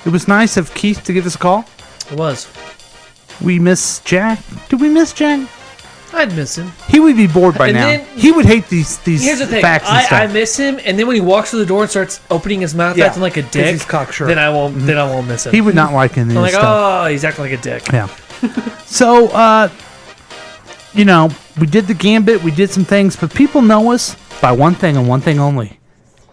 It was nice of Keith to give us a call. It was. We miss Jack. Did we miss Jack? I'd miss him. He would be bored by And now. then- He would hate these Here's the thing. facts and I stuff. miss him, and then when he walks through the door and starts opening his mouth Yeah, acting like a 'cause dick, he's cocksure. then I won't. Then I won't miss him. He would not like any of I'm this like, stuff. oh, he's acting like a dick. Yeah. So, we did the Gambit, we did some things, but people know us by one thing and one thing only.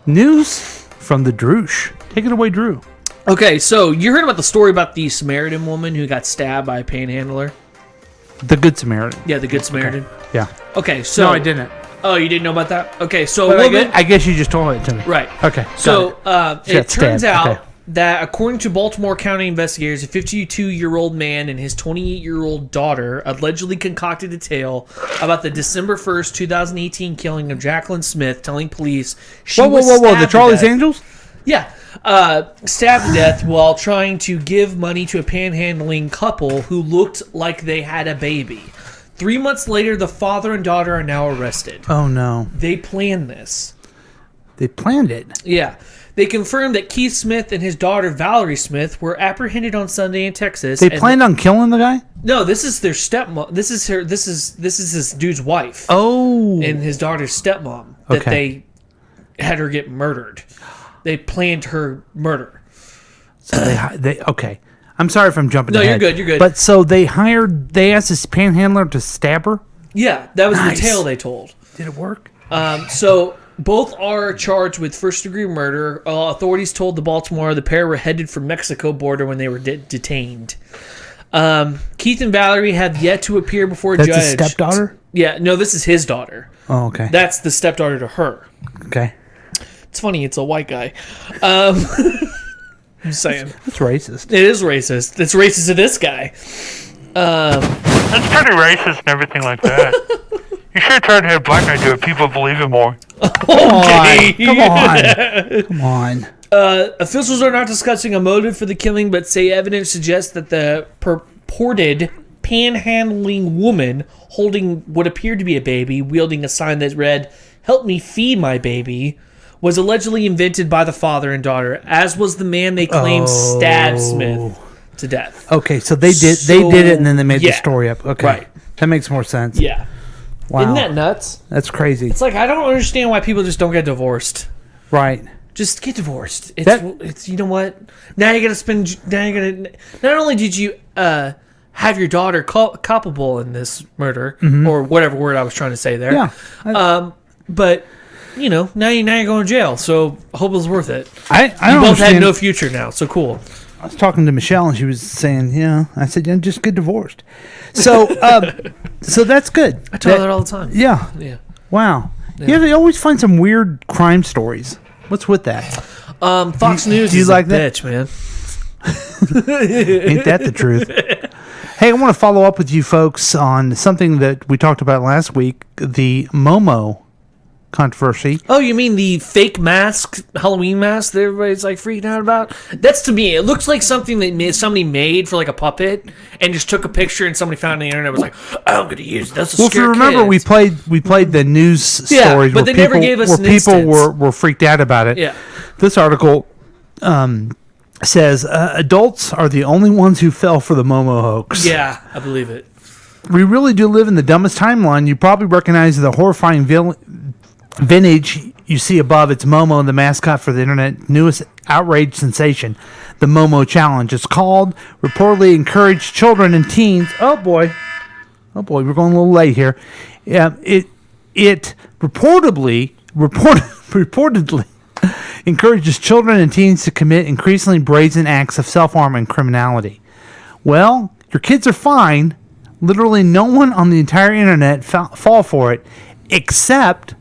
News from the Droosh. Take it away, Drew. Okay, so you heard about the story about the Samaritan woman who got stabbed by a panhandler? The Good Samaritan. Yeah, the Good Samaritan. Yeah. Okay, so... No, I didn't. Oh, you didn't know about that? Okay, so... But a woman, I guess you just told it to me. Right. Okay. So, She got it turns stabbed. out Okay. that according to Baltimore County investigators, a 52-year-old man and his 28-year-old daughter allegedly concocted a tale about the December 1st, 2018 killing of Jacqueline Smith, telling police she was Whoa. stabbed The to Charlie's death. Angels? Yeah. Stabbed to death while trying to give money to a panhandling couple who looked like they had a baby. 3 months later, the father and daughter are now arrested. Oh, no. They planned this. They planned it? Yeah. They confirmed that Keith Smith and his daughter Valerie Smith were apprehended on Sunday in Texas. They planned on killing the guy? No, this is their stepmom. This is this dude's wife. Oh. And his daughter's stepmom. That they had her get murdered. They planned her murder. So they okay. I'm sorry if I'm jumping ahead. No, you're good. You're good. But so they asked this panhandler to stab her? Yeah, that was Nice. the tale they told. Did it work? So both are charged with first-degree murder. Authorities told the Baltimore the pair were headed for Mexico border when they were detained. Keith and Valerie have yet to appear before a judge. That's his stepdaughter? Yeah, no, this is his daughter. Oh, okay. That's the stepdaughter to her. Okay. It's funny, it's a white guy. I'm saying. That's racist. It is racist. It's racist to this guy. That's pretty racist and everything like that. You should have tried to have a black guy do it. People believe it more. Okay. Come on. Officials are not discussing a motive for the killing, but say evidence suggests that the purported panhandling woman holding what appeared to be a baby, wielding a sign that read, "Help me feed my baby," was allegedly invented by the father and daughter, as was the man they claim stabbed Smith to death. Okay, so they did it and then they made the story up. Okay. Right. That makes more sense. Yeah. Wow. Isn't that nuts? That's crazy. It's like, I don't understand why people just don't get divorced. Right. Just get divorced. It's you know what? Now you got to spend. Now you got to. Not only did you have your daughter culpable in this murder or whatever word I was trying to say there. Yeah. But you know, now you're going to jail. So I hope it was worth it. I you don't both understand. had no future now. So cool. I was talking to Michelle and she was saying, I said, just get divorced. So, so that's good. I tell her that all the time. Yeah. Yeah. Wow. Yeah. You always find some weird crime stories. What's with that? Fox News do you is like a that? bitch, man. Ain't that the truth? Hey, I want to follow up with you folks on something that we talked about last week, the Momo controversy. Oh, you mean the fake mask, Halloween mask that everybody's like freaking out about? That's, to me, it looks like something that somebody made for like a puppet and just took a picture and somebody found it on the internet and was like, I'm going to use this to Well, if scare you remember, kids. we played the news stories but where they people, never gave us where an people instance. were freaked out about it. Yeah. This article says adults are the only ones who fell for the Momo hoax. Yeah, I believe it. We really do live in the dumbest timeline. You probably recognize the horrifying vintage you see above. It's Momo, the mascot for the internet newest outrage sensation, the Momo Challenge. It's called, reportedly encouraged children and teens. Oh boy, we're going a little late here. Yeah, it reportedly encourages children and teens to commit increasingly brazen acts of self-harm and criminality. Well, your kids are fine. Literally no one on the entire internet fall for it, except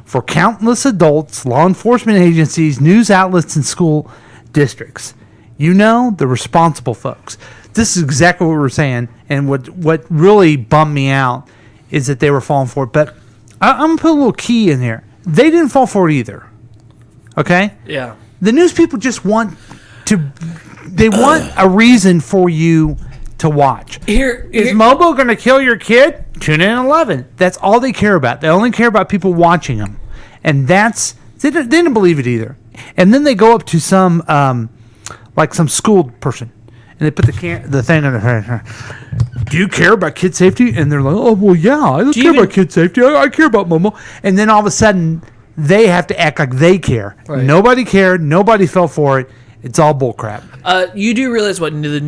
for countless adults, law enforcement agencies, news outlets, and school districts. The responsible folks. This is exactly what we're saying, and what really bummed me out is that they were falling for it. But I'm going to put a little key in here. They didn't fall for it either. Okay? Yeah. The news people just want a reason for you to watch. Is Momo going to kill your kid? Tune in at 11. That's all they care about. They only care about people watching them. And they didn't believe it either. And then they go up to some school person and they put the thing on their head. Do you care about kid safety? And they're like, oh, well, yeah, I don't care about kid safety. I care about Momo. And then all of a sudden, they have to act like they care. Right. Nobody cared. Nobody fell for it. It's all bullcrap. You do realize what the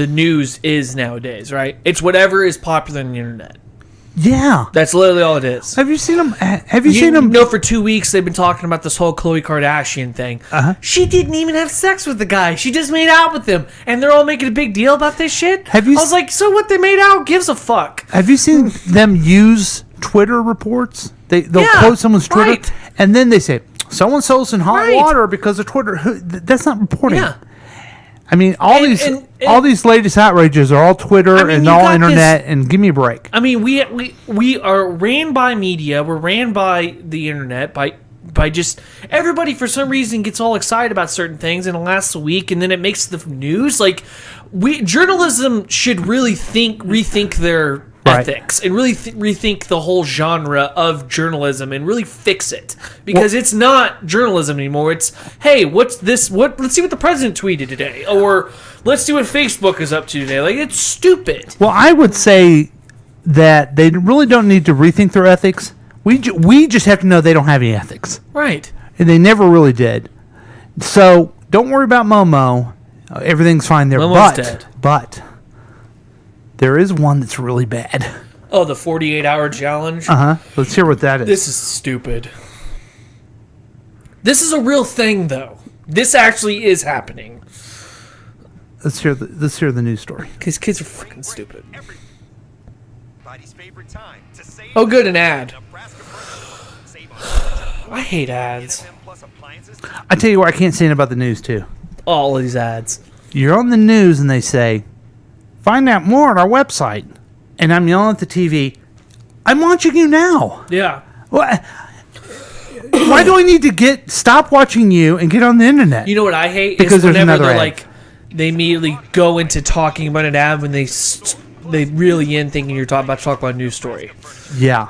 news is nowadays, right? It's whatever is popular on the internet. Yeah. That's literally all it is. Have you seen them? Have you seen them? No, for 2 weeks they've been talking about this whole Khloe Kardashian thing. She didn't even have sex with the guy. She just made out with him. And they're all making a big deal about this shit. I was like, so what, they made out? Who gives a fuck? Have you seen them use Twitter reports? They'll quote someone's Twitter, right. And then they say, someone's in hot water because of Twitter. That's not reporting. Yeah. I mean, all these latest outrages are all Twitter and all internet, and give me a break. I mean, we are ran by media. We're ran by the internet, by by just everybody for some reason gets all excited about certain things and it lasts a week and then it makes the news. Like journalism should really rethink their ethics and really rethink the whole genre of journalism and really fix it, because it's not journalism anymore. It's, hey, what's this? Let's see what the president tweeted today, or let's see what Facebook is up to today. Like, it's stupid. Well, I would say that they really don't need to rethink their ethics. We just have to know they don't have any ethics. Right. And they never really did. So don't worry about Momo. Everything's fine there. Momo's dead. But there is one that's really bad. Oh, the 48-hour challenge? Let's hear what that is. This is stupid. This is a real thing, though. This actually is happening. Let's hear the news story. Because kids are fucking stupid. Oh, good, an ad. I hate ads. I tell you what, I can't say it about the news, too. All of these ads. You're on the news and they say, find out more at our website. And I'm yelling at the TV, I'm watching you now. Yeah. Why do I need to stop watching you and get on the internet? You know what I hate? Because is there's whenever another they're ad. they immediately go into talking about an ad when they really in thinking you're about to talk about a news story. Yeah.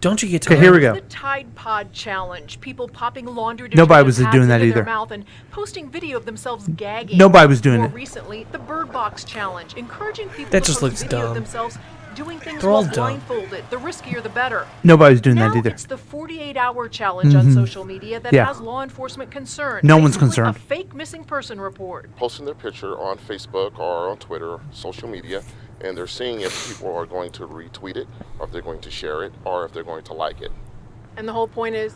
Don't you get to? Okay, here we go. The Tide Pod Challenge. People popping laundry Nobody detergent was pads doing that into either. their mouth and posting video of themselves gagging. Nobody was doing More it. recently, the Bird Box Challenge, encouraging people That to just post looks video dumb. of themselves doing things They're all while dumb. blindfolded. The riskier, the better. Nobody's doing Now that either. It's the 48-hour challenge on Mhm. social media that Yeah. has law enforcement concerned. No one's Basically, concerned. A fake missing person report. Posting their picture on Facebook or on Twitter, social media, and they're seeing if people are going to retweet it, or if they're going to share it, or if they're going to like it. And the whole point is,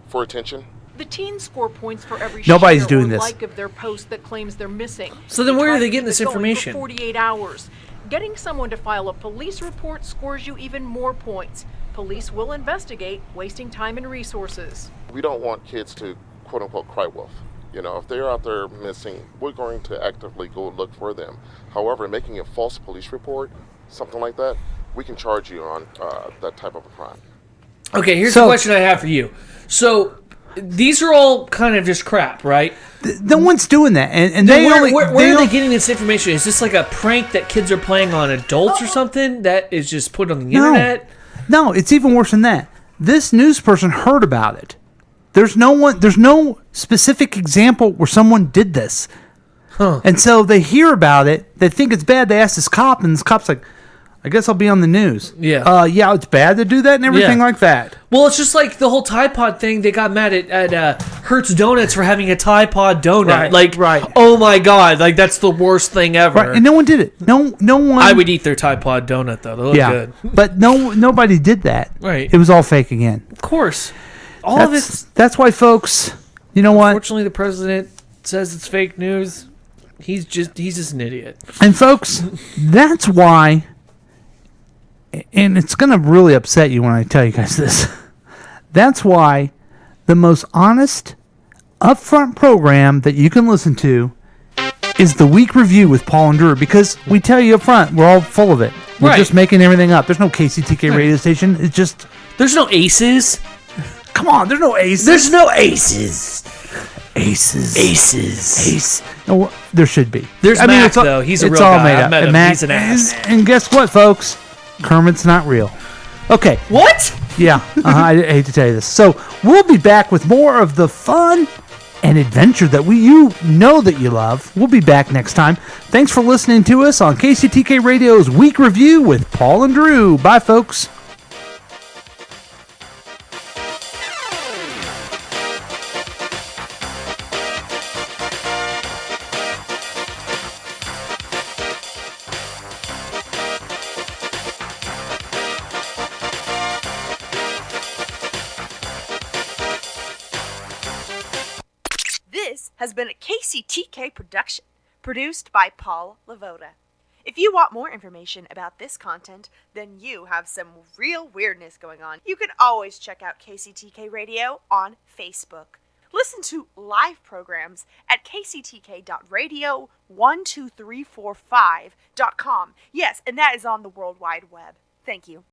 For attention, the teens score points for every Nobody's share doing or this. like of their post that claims they're missing. So then where try are they to getting keep this it going for information? 48 hours. Getting someone to file a police report scores you even more points. Police will investigate, wasting time and resources. we don't want kids to quote-unquote cry wolf. You know, if they're out there missing, we're going to actively go look for them. However, making a false police report, something like that, we can charge you on that type of a crime. Okay, here's the question I have for you. So these are all kind of just crap, right? No one's doing that, and Then they where, only. where they are they don't- getting this information? Is this like a prank that kids are playing on adults or something that is just put on the internet? No, it's even worse than that. This news person heard about it. There's no specific example where someone did this. And so they hear about it, they think it's bad, they ask this cop, and this cop's like, I guess I'll be on the news. Yeah. Yeah, it's bad to do that and everything Yeah. like that. Well, it's just like the whole Tide Pod thing. They got mad at Hertz Donuts for having a Tide Pod donut. Oh my God, like that's the worst thing ever. Right, and no one did it. No one. I would eat their Tide Pod donut though. They look good. But nobody did that. Right. It was all fake again. Of course. All of it's. That's why, folks, you know what? Unfortunately, the president says it's fake news. He's just an idiot. And folks, that's why, and it's going to really upset you when I tell you guys this. That's why the most honest, upfront program that you can listen to is the Week Review with Paul and Drew, because we tell you up front, we're all full of it. We're Right. just making everything up. There's no KCTK radio station. It's just... There's no aces. Come on, there's no aces. There's no aces. Aces. No, there should be. There's I mean, Mac, it's all, though. He's a it's real all guy. made I've up. met And him. Mac, He's an ass. And guess what, folks? Kermit's not real. Okay. What? Yeah, I hate to tell you this. So we'll be back with more of the fun and adventure that you know that you love. We'll be back next time. Thanks for listening to us on KCTK Radio's Week Review with Paul and Drew. Bye, folks. This has been a KCTK production, produced by Paul Lavoda. If you want more information about this content, then you have some real weirdness going on. You can always check out KCTK Radio on Facebook. Listen to live programs at kctk.radio12345.com. Yes, and that is on the World Wide Web. Thank you.